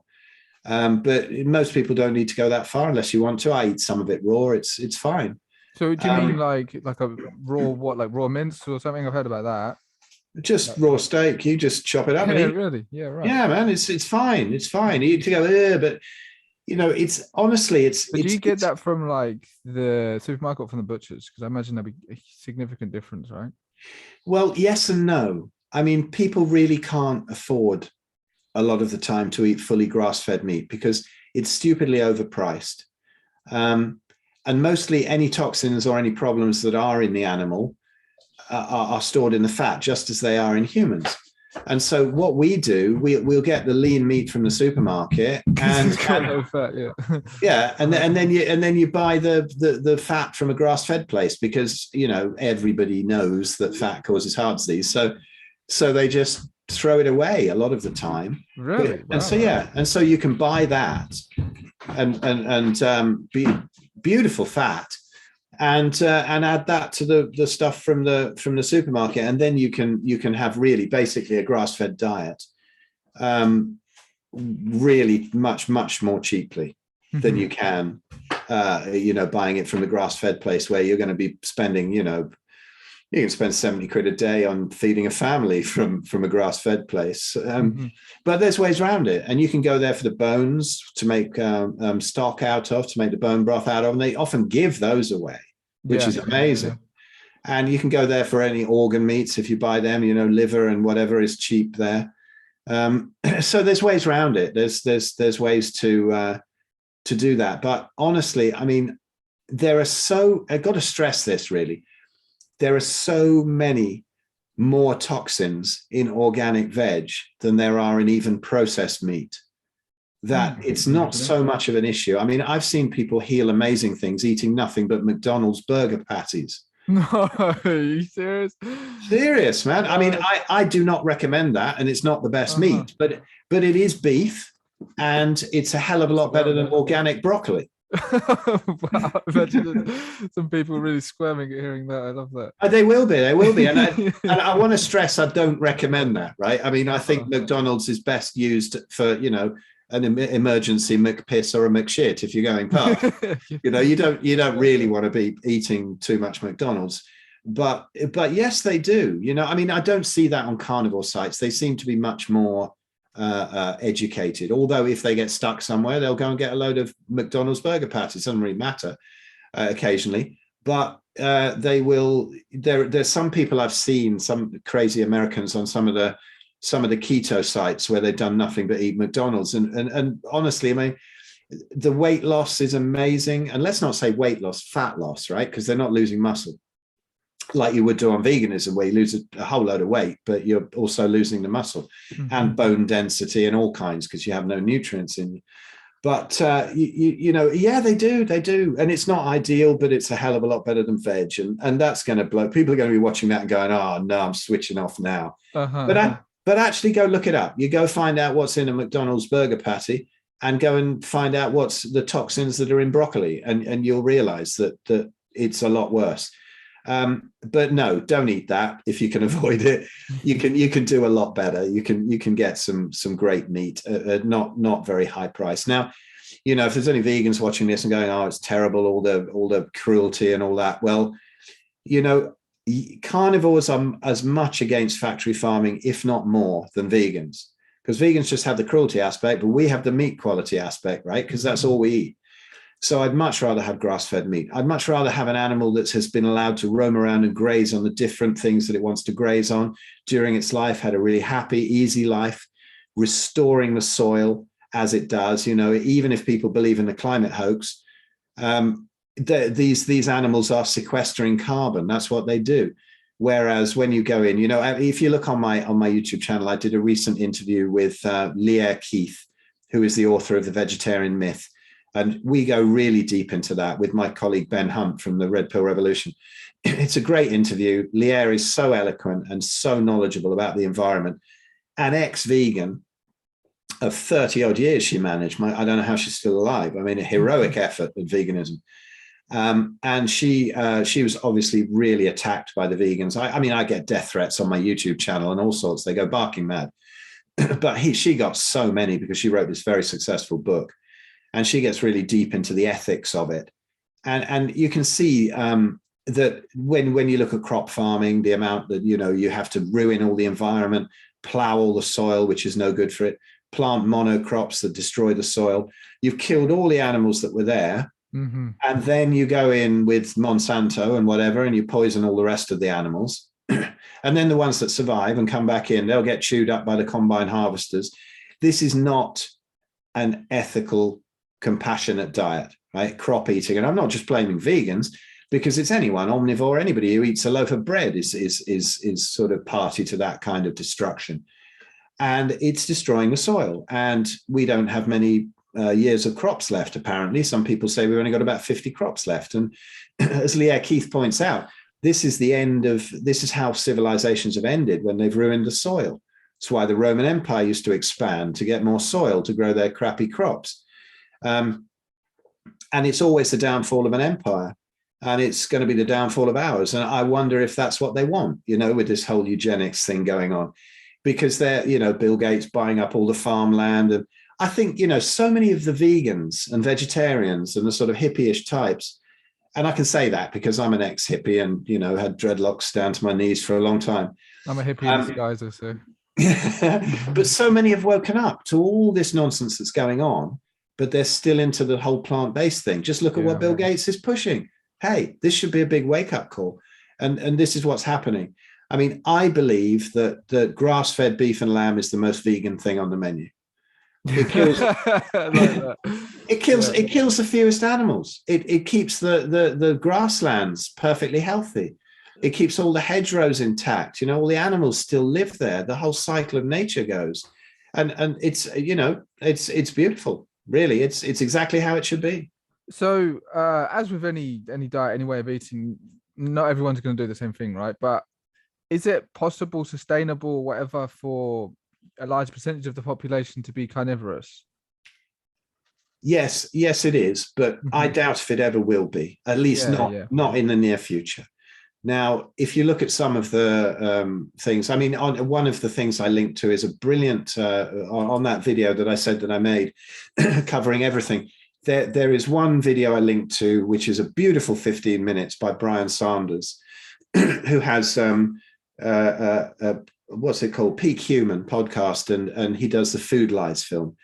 but most people don't need to go that far unless you want to. I eat some of it raw. It's fine. So do you mean like a raw, like raw mince or something? I've heard about that. Just raw steak. You just chop it up. Yeah, really? Yeah, right. Yeah, man. It's fine. It's fine. You to go, but it's honestly, it's. But do you get that from like the supermarket, from the butchers? Because I imagine there'd be a significant difference, right? Well, yes and no. I mean, people really can't afford a lot of the time to eat fully grass-fed meat because it's stupidly overpriced. And mostly any toxins or any problems that are in the animal are stored in the fat, just as they are in humans. And so what we do, we'll get the lean meat from the supermarket, and no fat, yeah. yeah, and then you buy the fat from a grass-fed place because everybody knows that fat causes heart disease. So they just throw it away a lot of the time. Really? And so and so you can buy that and be beautiful fat and add that to the stuff from the supermarket, and then you can have really basically a grass-fed diet, really much more cheaply than you can buying it from the grass-fed place, where you're going to be spending you can spend 70 quid a day on feeding a family from a grass-fed place. But there's ways around it. And you can go there for the bones to make stock out of, to make the bone broth out of. And they often give those away, which is amazing. And you can go there for any organ meats if you buy them, liver and whatever is cheap there. So there's ways around it. There's ways to do that. But honestly, I mean, I've got to stress this really. There are so many more toxins in organic veg than there are in even processed meat that it's not so much of an issue. I mean, I've seen people heal amazing things eating nothing but McDonald's burger patties. No, are you serious? Serious, man. I mean, I do not recommend that, and it's not the best meat, but it is beef, and it's a hell of a lot better than organic broccoli. Wow, imagine some people really squirming at hearing that. I love that. They will be, and I want to stress I don't recommend that, right? I mean, I think McDonald's is best used for an emergency McPiss or a McShit if you're going past. You don't really want to be eating too much McDonald's, but yes, they do. I mean, I don't see that on carnivore sites. They seem to be much more educated, although if they get stuck somewhere, they'll go and get a load of McDonald's burger patties. It doesn't really matter occasionally, but they will. There's some people I've seen, some crazy Americans on some of the keto sites where they've done nothing but eat McDonald's, and honestly, I mean, the weight loss is amazing. And let's not say weight loss, fat loss, right? Because they're not losing muscle like you would do on veganism, where you lose a whole load of weight, but you're also losing the muscle and bone density and all kinds, because you have no nutrients in you. But yeah, they do, and it's not ideal, but it's a hell of a lot better than veg, and that's going to blow. People are going to be watching that and going, "Oh no, I'm switching off now." But actually, go look it up. You go find out what's in a McDonald's burger patty, and go and find out what's the toxins that are in broccoli, and you'll realize that it's a lot worse. But no, don't eat that if you can avoid it. You can do a lot better. You can get some great meat at not very high price. Now, if there's any vegans watching this and going, "Oh, it's terrible, all the cruelty and all that," well, carnivores are as much against factory farming, if not more, than vegans, because vegans just have the cruelty aspect, but we have the meat quality aspect, right? Because that's all we eat. So I'd much rather have grass-fed meat. I'd much rather have an animal that has been allowed to roam around and graze on the different things that it wants to graze on during its life, had a really happy, easy life, restoring the soil as it does. Even if people believe in the climate hoax, these animals are sequestering carbon. That's what they do. Whereas when you go in, if you look on my YouTube channel, I did a recent interview with Leah Keith, who is the author of The Vegetarian Myth. And we go really deep into that with my colleague Ben Hunt from the Red Pill Revolution. It's a great interview. Leah is so eloquent and so knowledgeable about the environment. An ex-vegan of 30 odd years she managed. I don't know how she's still alive. I mean, a heroic effort at veganism. And she was obviously really attacked by the vegans. I mean, I get death threats on my YouTube channel and all sorts. They go barking mad. But she got so many because she wrote this very successful book. And she gets really deep into the ethics of it. And you can see that when you look at crop farming, the amount that, you have to ruin all the environment, plow all the soil, which is no good for it, plant monocrops that destroy the soil. You've killed all the animals that were there. And then you go in with Monsanto and whatever, and you poison all the rest of the animals. And then the ones that survive and come back in, they'll get chewed up by the combine harvesters. This is not an ethical, compassionate diet, right? Crop eating. And I'm not just blaming vegans, because it's anyone, omnivore, anybody who eats a loaf of bread is sort of party to that kind of destruction. And it's destroying the soil. And we don't have many years of crops left, apparently. Some people say we've only got about 50 crops left. And as Leah Keith points out, this is how civilizations have ended, when they've ruined the soil. It's why the Roman Empire used to expand, to get more soil to grow their crappy crops. And it's always the downfall of an empire. And it's going to be the downfall of ours. And I wonder if that's what they want, with this whole eugenics thing going on, because they're, Bill Gates buying up all the farmland. And I think, so many of the vegans and vegetarians and the sort of hippie-ish types, and I can say that because I'm an ex-hippie and, had dreadlocks down to my knees for a long time. I'm a hippie in disguise, I say. But so many have woken up to all this nonsense that's going on, but they're still into the whole plant-based thing. Just look at what Bill Gates is pushing. Hey, this should be a big wake-up call. And this is what's happening. I mean, I believe that grass-fed beef and lamb is the most vegan thing on the menu. It kills, it kills the fewest animals. It keeps the grasslands perfectly healthy. It keeps all the hedgerows intact. All the animals still live there. The whole cycle of nature goes. And it's, it's beautiful. Really, it's exactly how it should be. So as with any diet, any way of eating, not everyone's going to do the same thing, right? But is it possible, sustainable, whatever, for a large percentage of the population to be carnivorous? Yes, it is. But I doubt if it ever will be, at least not in the near future. Now, if you look at some of the things, I mean, one of the things I linked to is a brilliant, on that video that I said that I made, covering everything. There is one video I linked to, which is a beautiful 15 minutes by Brian Sanders, who has, what's it called? Peak Human podcast. And he does the Food Lies film.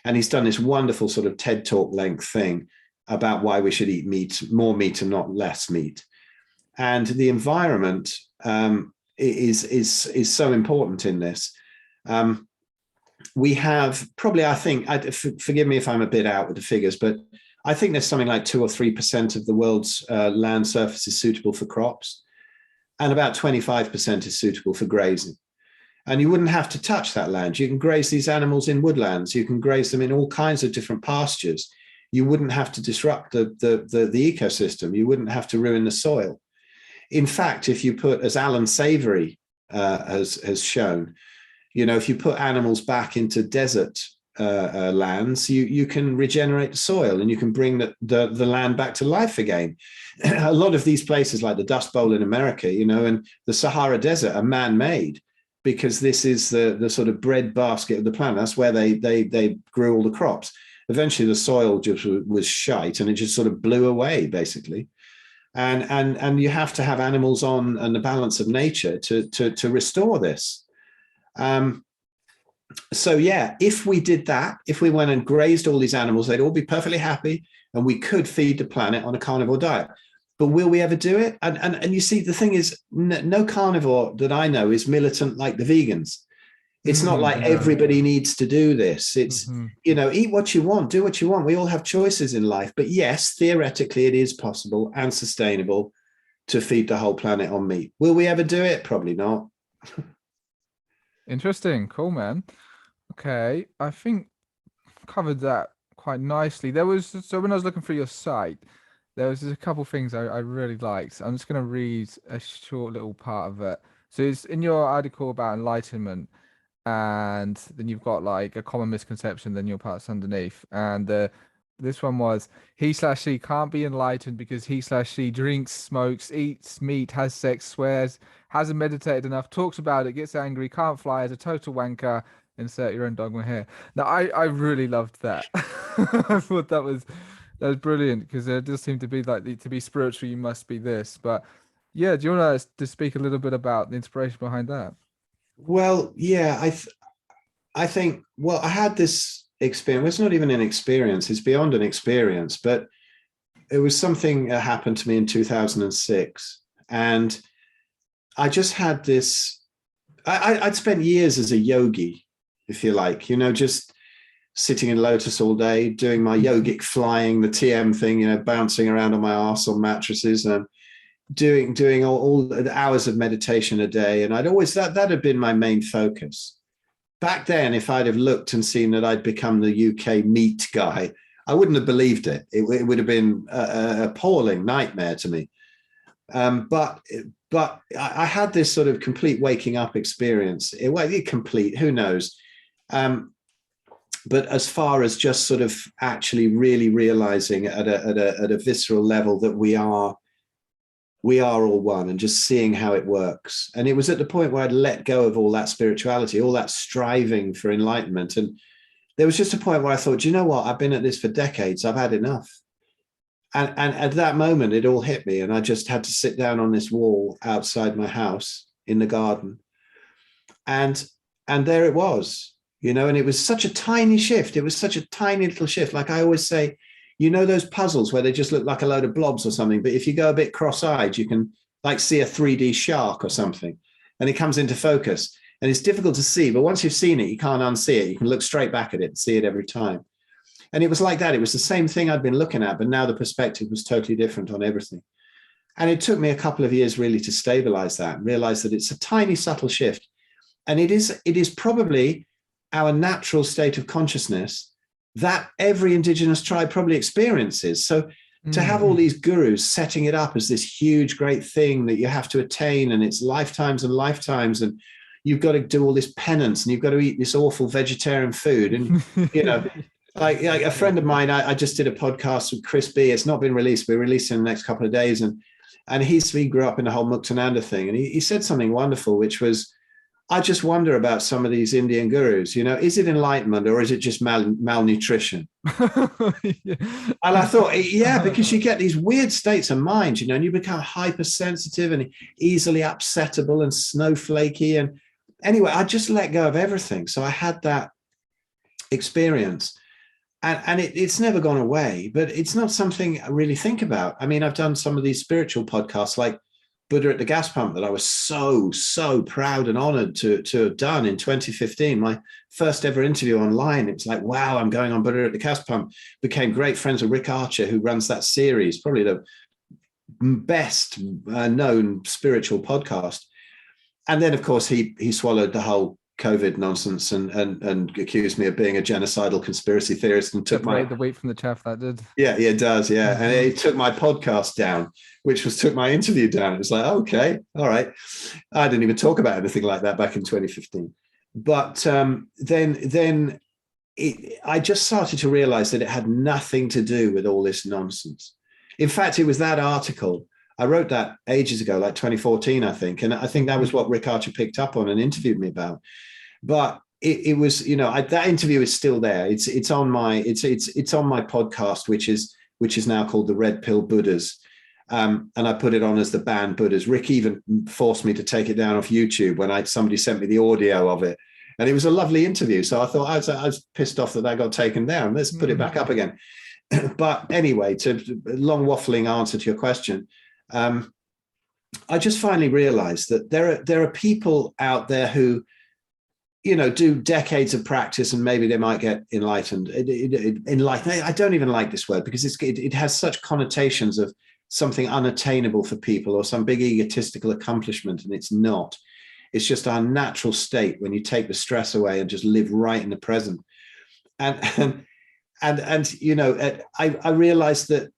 And he's done this wonderful sort of TED Talk length thing about why we should eat meat, more meat and not less meat. And the environment is so important in this. We have probably, I think, forgive me if I'm a bit out with the figures, but I think there's something like 2 or 3% of the world's land surface is suitable for crops, and about 25% is suitable for grazing. And you wouldn't have to touch that land. You can graze these animals in woodlands. You can graze them in all kinds of different pastures. You wouldn't have to disrupt the ecosystem. You wouldn't have to ruin the soil. In fact, if you put, as Alan Savory has shown, if you put animals back into desert lands, you can regenerate the soil and you can bring the land back to life again. A lot of these places, like the Dust Bowl in America, and the Sahara Desert, are man-made, because this is the sort of breadbasket of the planet. That's where they grew all the crops. Eventually, the soil just was shite, and it just sort of blew away, basically. And you have to have animals on and the balance of nature to restore this. So yeah, if we did that, if we went and grazed all these animals, they'd all be perfectly happy, and we could feed the planet on a carnivore diet. But will we ever do it? And you see, the thing is, no carnivore that I know is militant like the vegans. It's not like everybody needs to do this. It's, eat what you want, do what you want. We all have choices in life. But yes, theoretically, it is possible and sustainable to feed the whole planet on meat. Will we ever do it? Probably not. Interesting. Cool, man. Okay. I think covered that quite nicely. So when I was looking through your site, there was a couple of things I really liked. I'm just going to read a short little part of it. So it's in your article about enlightenment, and then you've got like a common misconception, then your parts underneath. And this one was, he/she can't be enlightened because he/she drinks, smokes, eats meat, has sex, swears, hasn't meditated enough, talks about it, gets angry, can't fly, is a total wanker. Insert your own dogma here. Now, I really loved that. I thought that was brilliant, because there does seem to be like, to be spiritual, you must be this. But yeah, do you want to speak a little bit about the inspiration behind that? Well, yeah, I think, well, I had this experience. It's not even an experience. It's beyond an experience, but it was something that happened to me in 2006. And I just had this, I'd spent years as a yogi, if you like, just sitting in lotus all day, doing my yogic flying, the TM thing, bouncing around on my arse on mattresses, and doing all the hours of meditation a day. And I'd always, that had been my main focus. Back then, if I'd have looked and seen that I'd become the UK meat guy, I wouldn't have believed it. It would have been an appalling nightmare to me. But I had this sort of complete waking up experience. Complete, who knows? But as far as just sort of actually really realizing at a visceral level that we are all one, and just seeing how it works. And it was at the point where I'd let go of all that spirituality, all that striving for enlightenment. And there was just a point where I thought, you know what? I've been at this for decades. I've had enough. And at that moment, it all hit me. And I just had to sit down on this wall outside my house in the garden. And there it was. And it was such a tiny shift. It was such a tiny little shift. Like I always say, those puzzles where they just look like a load of blobs or something, but if you go a bit cross-eyed, you can like see a 3D shark or something, and it comes into focus. And it's difficult to see, but once you've seen it, you can't unsee it. You can look straight back at it and see it every time. And it was like that. It was the same thing I'd been looking at, but now the perspective was totally different on everything. And it took me a couple of years really to stabilize that and realize that it's a tiny, subtle shift. And it is probably our natural state of consciousness that every indigenous tribe probably experiences. So to have all these gurus setting it up as this huge, great thing that you have to attain, and it's lifetimes and lifetimes, and you've got to do all this penance, and you've got to eat this awful vegetarian food. And, like a friend of mine, I just did a podcast with Chris B. It's not been released. We're releasing in the next couple of days. And he grew up in the whole Muktananda thing. And he said something wonderful, which was, I just wonder about some of these Indian gurus, is it enlightenment or is it just malnutrition? Yeah. And I thought, because you get these weird states of mind, and you become hypersensitive and easily upsettable and snowflakey. And anyway, I just let go of everything. So I had that experience, and it's never gone away, but it's not something I really think about. I mean, I've done some of these spiritual podcasts like Buddha at the Gas Pump that I was so proud and honored to have done in 2015. My first ever interview online. It was like, wow, I'm going on Buddha at the Gas Pump. Became great friends with Rick Archer, who runs that series, probably the best known spiritual podcast. And then, of course, he swallowed the whole COVID nonsense and accused me of being a genocidal conspiracy theorist and took the wheat from the chaff. That did. Yeah, it does. Yeah. And he took my podcast down, which took my interview down. It was like, okay, all right. I didn't even talk about anything like that back in 2015. But then I just started to realize that it had nothing to do with all this nonsense. In fact, it was that article. I wrote that ages ago, like 2014, I think. And I think that was what Rick Archer picked up on and interviewed me about. But it was, that interview is still there. It's on my podcast, which is now called the Red Pill Buddhas. And I put it on as the banned Buddhas. Rick even forced me to take it down off YouTube when somebody sent me the audio of it. And it was a lovely interview. So I thought I was pissed off that got taken down. Let's put it back up again. But anyway, to long waffling answer to your question, I just finally realized that there are people out there who, do decades of practice and maybe they might get enlightened. Enlightened. I don't even like this word because it has such connotations of something unattainable for people or some big egotistical accomplishment, and it's not. It's just our natural state when you take the stress away and just live right in the present. And I realized that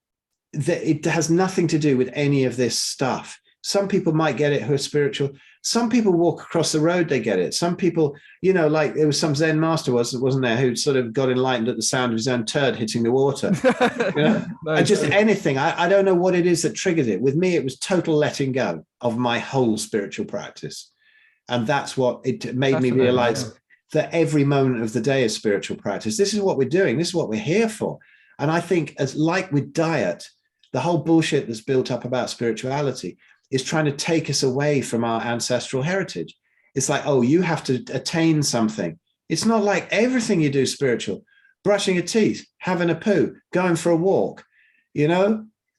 it has nothing to do with any of this stuff. Some people might get it who are spiritual. Some people walk across the road, they get it. Some people, like there was some Zen master, wasn't there, who sort of got enlightened at the sound of his own turd hitting the water. And just anything. I don't know what it is that triggered it. With me, it was total letting go of my whole spiritual practice. And that's what it made me realize that every moment of the day is spiritual practice. This is what we're doing. This is what we're here for. And I think like with diet, the whole bullshit that's built up about spirituality is trying to take us away from our ancestral heritage. It's like, oh, you have to attain something. It's not like everything you do spiritual. Brushing your teeth, having a poo, going for a walk,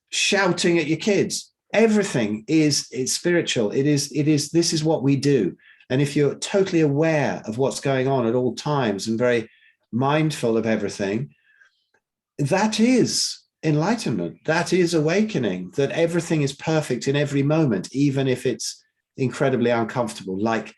shouting at your kids. Everything is spiritual. This is what we do. And if you're totally aware of what's going on at all times and very mindful of everything, that is enlightenment. That is awakening, that everything is perfect in every moment, even if it's incredibly uncomfortable, like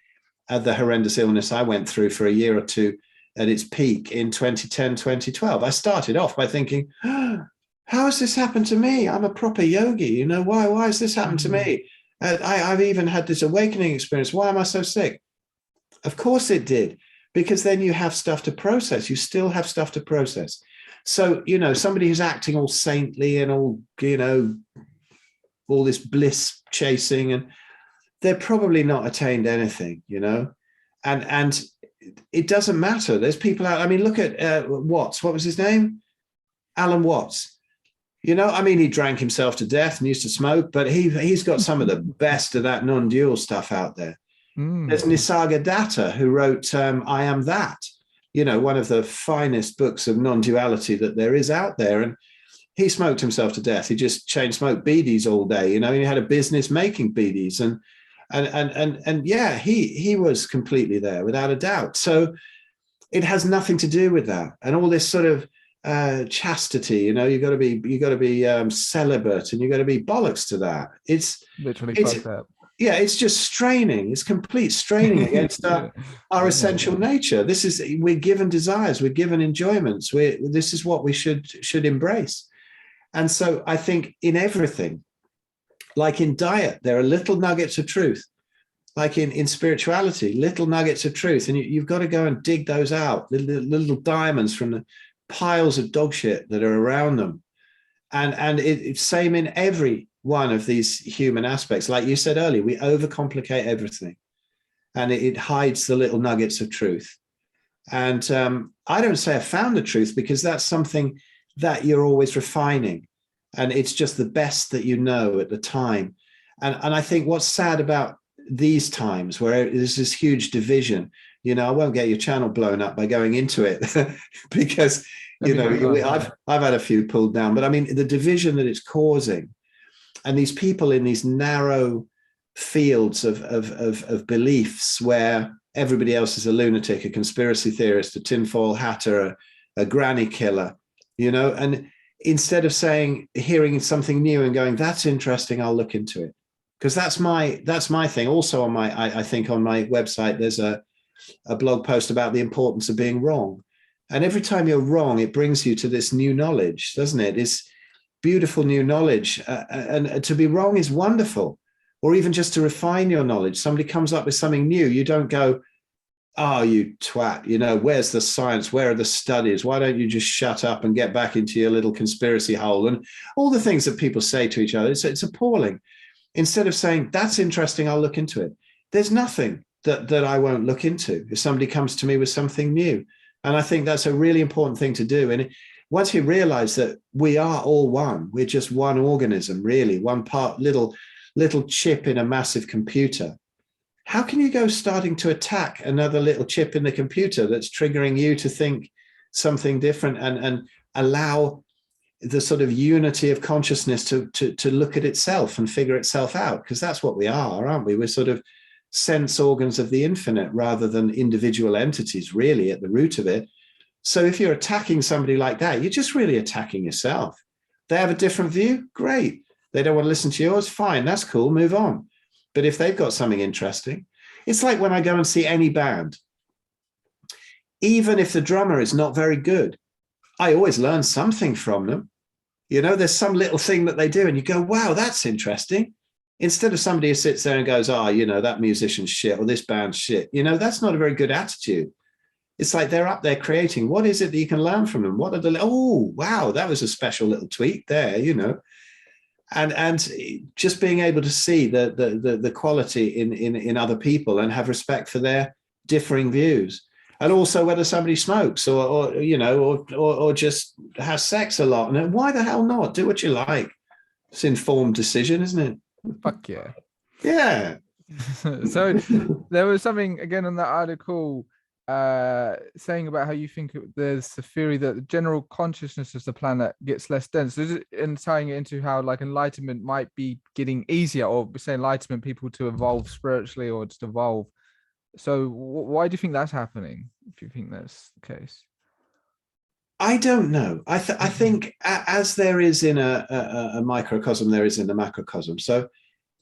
the horrendous illness I went through for a year or two at its peak in 2010, 2012. I started off by thinking, how has this happened to me? I'm a proper yogi. You know, why has this happened to me? I've even had this awakening experience. Why am I so sick? Of course it did, because then you have stuff to process. You still have stuff to process. So, you know, somebody who's acting all saintly and all, you know, all this bliss chasing, and they're probably not attained anything, you know, and it doesn't matter. There's people out. I mean, look at Watts. What was his name? Alan Watts. You know, I mean, he drank himself to death and used to smoke, but he's got some of the best of that non-dual stuff out there. There's Nisargadatta, who wrote I Am That, you know, one of the finest books of non-duality that there is out there. And he smoked himself to death. He just chain smoked beedies all day, you know, he had a business making beedies. And yeah, he was completely there without a doubt. So it has nothing to do with that. And all this sort of chastity, you know, you got to be celibate, and you got to be bollocks to that. It's literally fucked up. Yeah, it's just straining. It's complete straining against our essential nature. We're given desires, we're given enjoyments. This is what we should embrace. And so I think in everything, like in diet, there are little nuggets of truth. Like in spirituality, little nuggets of truth, and you've got to go and dig those out, little diamonds from the piles of dog shit that are around them. And it's same in every one of these human aspects. Like you said earlier, we overcomplicate everything, and it hides the little nuggets of truth. And I don't say I found the truth, because that's something that you're always refining, and it's just the best that you know at the time. And I think what's sad about these times, where there's this huge division, you know, I won't get your channel blown up by going into it because, you know, I've had a few pulled down, but I mean, the division that it's causing, and these people in these narrow fields of beliefs where everybody else is a lunatic, a conspiracy theorist, a tinfoil hatter, a granny killer, you know, and instead of hearing something new and going, that's interesting, I'll look into it. Because that's my thing. Also on I think on my website, there's a blog post about the importance of being wrong. And every time you're wrong, it brings you to this new knowledge, doesn't it? It's beautiful new knowledge. And to be wrong is wonderful. Or even just to refine your knowledge. Somebody comes up with something new. You don't go, oh, you twat, you know, where's the science? Where are the studies? Why don't you just shut up and get back into your little conspiracy hole? And all the things that people say to each other, it's appalling. Instead of saying, that's interesting, I'll look into it. There's nothing that I won't look into if somebody comes to me with something new. And I think that's a really important thing to do. And once you realize that we are all one, we're just one organism, really, one part, little chip in a massive computer. How can you go starting to attack another little chip in the computer that's triggering you to think something different and allow the sort of unity of consciousness to look at itself and figure itself out? Because that's what we are, aren't we? We're sort of sense organs of the infinite rather than individual entities, really, at the root of it. So if you're attacking somebody like that, you're just really attacking yourself. They have a different view, great. They don't want to listen to yours, fine, that's cool, move on. But if they've got something interesting, it's like when I go and see any band, even if the drummer is not very good, I always learn something from them. You know, there's some little thing that they do and you go, wow, that's interesting. Instead of somebody who sits there and goes, oh, you know, that musician's shit or this band's shit, you know, that's not a very good attitude. It's like they're up there creating. What is it that you can learn from them? What are oh, wow, that was a special little tweak there, you know. And just being able to see the quality in other people and have respect for their differing views. And also whether somebody smokes or you know, or just has sex a lot. And why the hell not? Do what you like. It's an informed decision, isn't it? Fuck yeah. Yeah. So there was something again in that article saying about how you think there's the theory that the general consciousness of the planet gets less dense. So is it, and tying it into how like enlightenment might be getting easier, or say enlightenment people to evolve spiritually or just evolve So why do you think that's happening, if you think that's the case? I don't know. I think as there is in a microcosm, there is in the macrocosm. So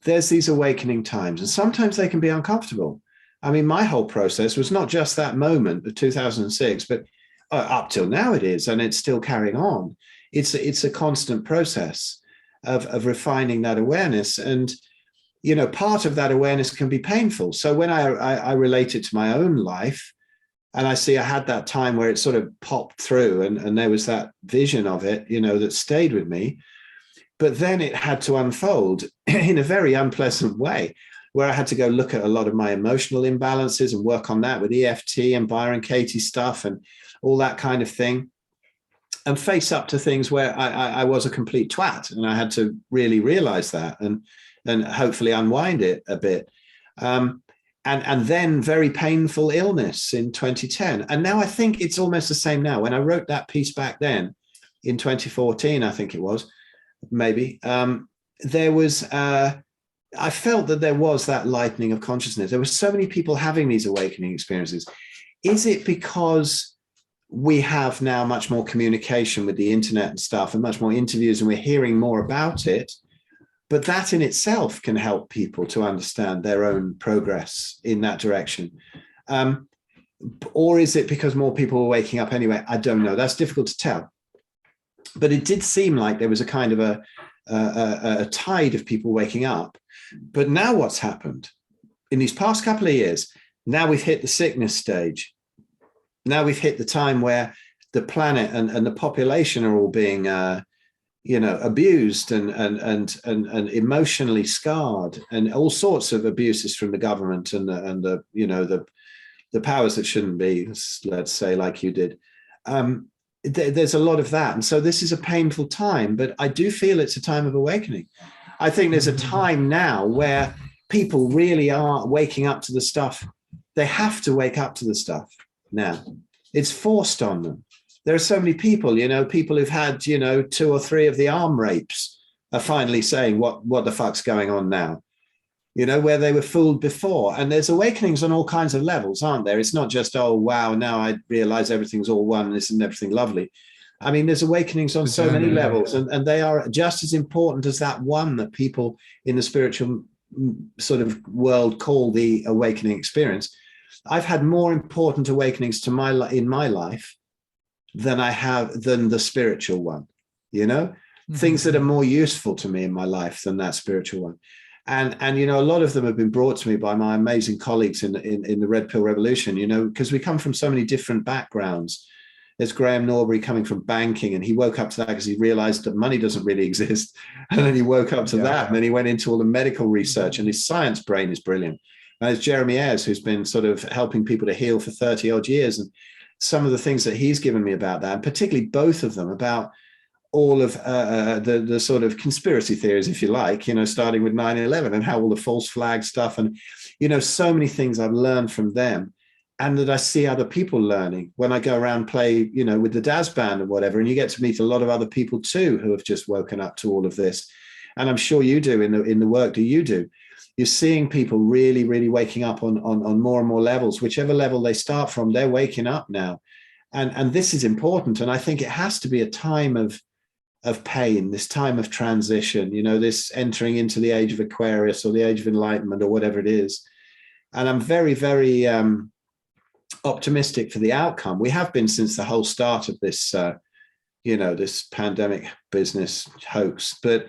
there's these awakening times, and sometimes they can be uncomfortable. I mean, my whole process was not just that moment of 2006, but up till now it is, and it's still carrying on. It's a constant process of refining that awareness. And, you know, part of that awareness can be painful. So when I relate it to my own life, and I see I had that time where it sort of popped through, and there was that vision of it, you know, that stayed with me. But then it had to unfold in a very unpleasant way, where I had to go look at a lot of my emotional imbalances and work on that with EFT and Byron Katie stuff and all that kind of thing, and face up to things where I was a complete twat, and I had to really realize that and hopefully unwind it a bit. And then very painful illness in 2010. And now I think it's almost the same now. When I wrote that piece back then in 2014, I think it was, maybe, there was, I felt that there was that lightening of consciousness. There were so many people having these awakening experiences. Is it because we have now much more communication with the internet and stuff, and much more interviews, and we're hearing more about it? But that in itself can help people to understand their own progress in that direction. Or is it because more people are waking up anyway? I don't know. That's difficult to tell. But it did seem like there was a kind of a tide of people waking up. But now what's happened in these past couple of years? Now we've hit the sickness stage. Now we've hit the time where the planet and the population are all being abused and emotionally scarred, and all sorts of abuses from the government and the powers that shouldn't be, let's say, like you did. There's a lot of that, and so this is a painful time, but I do feel it's a time of awakening. I think there's a time now where people really are waking up to the stuff. They have to wake up to the stuff now. It's forced on them. There are so many people, people who've had, 2 or 3 of the arm rapes are finally saying, what the fuck's going on now? Where they were fooled before. And there's awakenings on all kinds of levels, aren't there? It's not just, oh, wow, now I realize everything's all one, isn't everything lovely? I mean, there's awakenings on so many levels, and they are just as important as that one that people in the spiritual sort of world call the awakening experience. I've had more important awakenings in my life than the spiritual one, things that are more useful to me in my life than that spiritual one. And a lot of them have been brought to me by my amazing colleagues in the Red Pill Revolution, because we come from so many different backgrounds. There's Graham Norbury coming from banking, and he woke up to that because he realized that money doesn't really exist. And then he woke up to that, and then he went into all the medical research, and his science brain is brilliant. And there's Jeremy Ayres, who's been sort of helping people to heal for 30 odd years. And some of the things that he's given me about that, and particularly both of them about all of the sort of conspiracy theories, if you like, starting with 9/11 and how all the false flag stuff, and, so many things I've learned from them, and that I see other people learning when I go around play, with the Daz band and whatever, and you get to meet a lot of other people too who have just woken up to all of this. And I'm sure you do in the work that you do. You're seeing people really, really waking up on more and more levels. Whichever level they start from, they're waking up now. And this is important. And I think it has to be a time of pain, this time of transition, this entering into the age of Aquarius or the age of enlightenment or whatever it is. And I'm very, very optimistic for the outcome. We have been since the whole start of this, this pandemic business hoax. But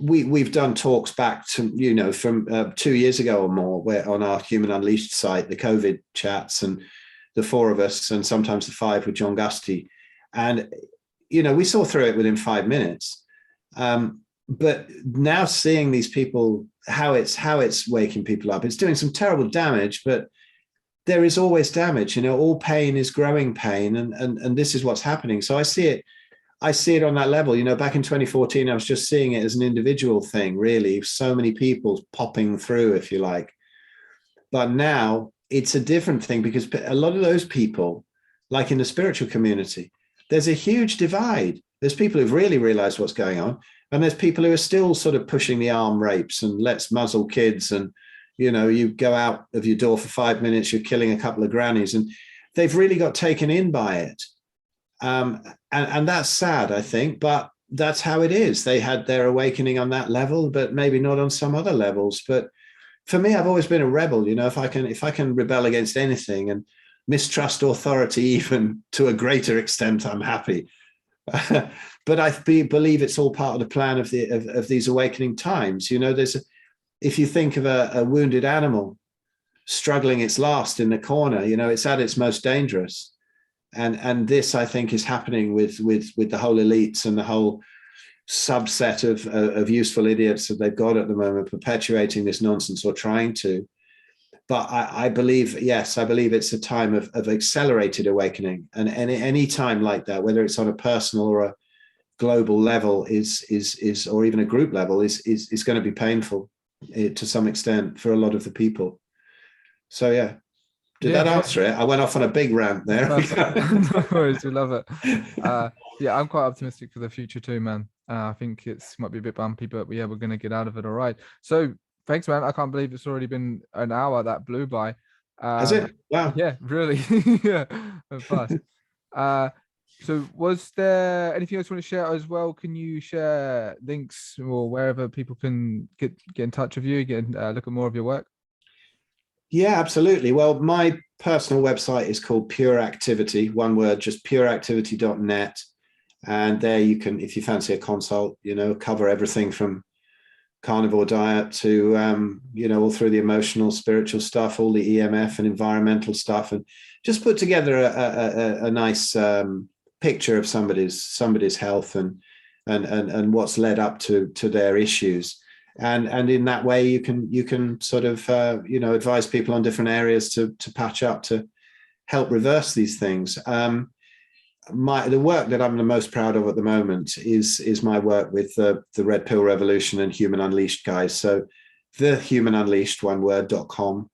we've done talks back to, from 2 years ago or more, where on our Human Unleashed site, the COVID chats, and the 4 of us, and sometimes the 5 with John Gusty. And, we saw through it within 5 minutes. But now seeing these people, how it's waking people up, it's doing some terrible damage, but there is always damage. All pain is growing pain, and this is what's happening. So I see it on that level. Back in 2014, I was just seeing it as an individual thing, really. So many people popping through, if you like. But now it's a different thing, because a lot of those people, like in the spiritual community, there's a huge divide. There's people who've really realized what's going on, and there's people who are still sort of pushing the arm rapes and let's muzzle kids and, you go out of your door for 5 minutes, you're killing a couple of grannies, and they've really got taken in by it. And that's sad, I think, but that's how it is. They had their awakening on that level, but maybe not on some other levels. But for me, I've always been a rebel. If I can rebel against anything and mistrust authority, even to a greater extent, I'm happy. But I believe it's all part of the plan of these awakening times. If you think of a wounded animal struggling its last in the corner, it's at its most dangerous. And this, I think, is happening with the whole elites and the whole subset of useful idiots that they've got at the moment, perpetuating this nonsense or trying to. But I believe it's a time of accelerated awakening. And any time like that, whether it's on a personal or a global level, is or even a group level, is going to be painful to some extent for a lot of the people. So yeah. Did that answer it? I went off on a big rant there. No worries, we love it. Yeah, I'm quite optimistic for the future too, man. I think might be a bit bumpy, but yeah, we're going to get out of it all right. So thanks, man. I can't believe it's already been an hour. That blew by. Has it? Wow. Yeah, really. Yeah, fast. So was there anything else you want to share as well? Can you share links or wherever people can get in touch with you, look at more of your work? Yeah, absolutely. Well, my personal website is called Pure Activity, one word, just pureactivity.net. And there you can, if you fancy a consult, cover everything from carnivore diet to, all through the emotional, spiritual stuff, all the EMF and environmental stuff, and just put together a nice picture of somebody's health and what's led up to their issues. And in that way, you can sort of, advise people on different areas to patch up, to help reverse these things. The work that I'm the most proud of at the moment is my work with the Red Pill Revolution and Human Unleashed guys. So the humanunleashed.com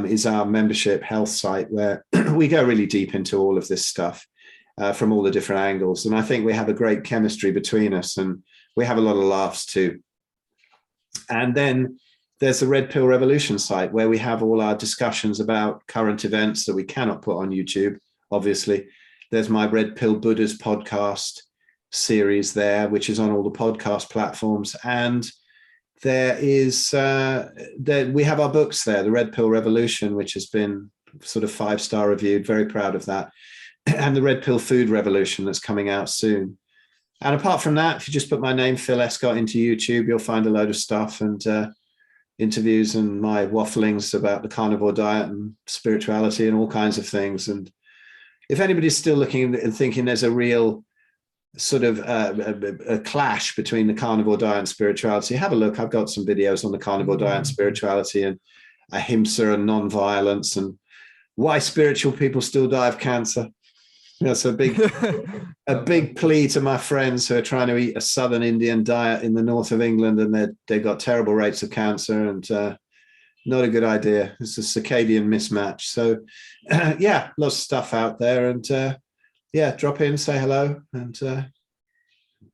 is our membership health site, where we go really deep into all of this stuff from all the different angles. And I think we have a great chemistry between us, and we have a lot of laughs too. And then there's the Red Pill Revolution site, where we have all our discussions about current events that we cannot put on YouTube, obviously. There's my Red Pill Buddhas podcast series there, which is on all the podcast platforms. And there is, we have our books there, the Red Pill Revolution, which has been sort of 5-star reviewed, very proud of that. And the Red Pill Food Revolution that's coming out soon. And apart from that, if you just put my name, Phil Escott, into YouTube, you'll find a load of stuff and interviews and my wafflings about the carnivore diet and spirituality and all kinds of things. And if anybody's still looking and thinking there's a real sort of a clash between the carnivore diet and spirituality, have a look. I've got some videos on the carnivore diet and spirituality, and ahimsa and non-violence, and why spiritual people still die of cancer. That's a big plea to my friends who are trying to eat a southern Indian diet in the north of England, and they've got terrible rates of cancer, and not a good idea. It's a circadian mismatch. So yeah, lots of stuff out there, and drop in, say hello, and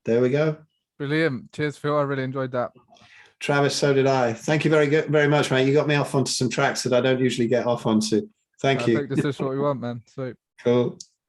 there we go. Brilliant. Cheers, Phil. I really enjoyed that. Travis, so did I. Thank you very much, mate. You got me off onto some tracks that I don't usually get off onto. Thank you. This is what we want, man. Sweet. Cool.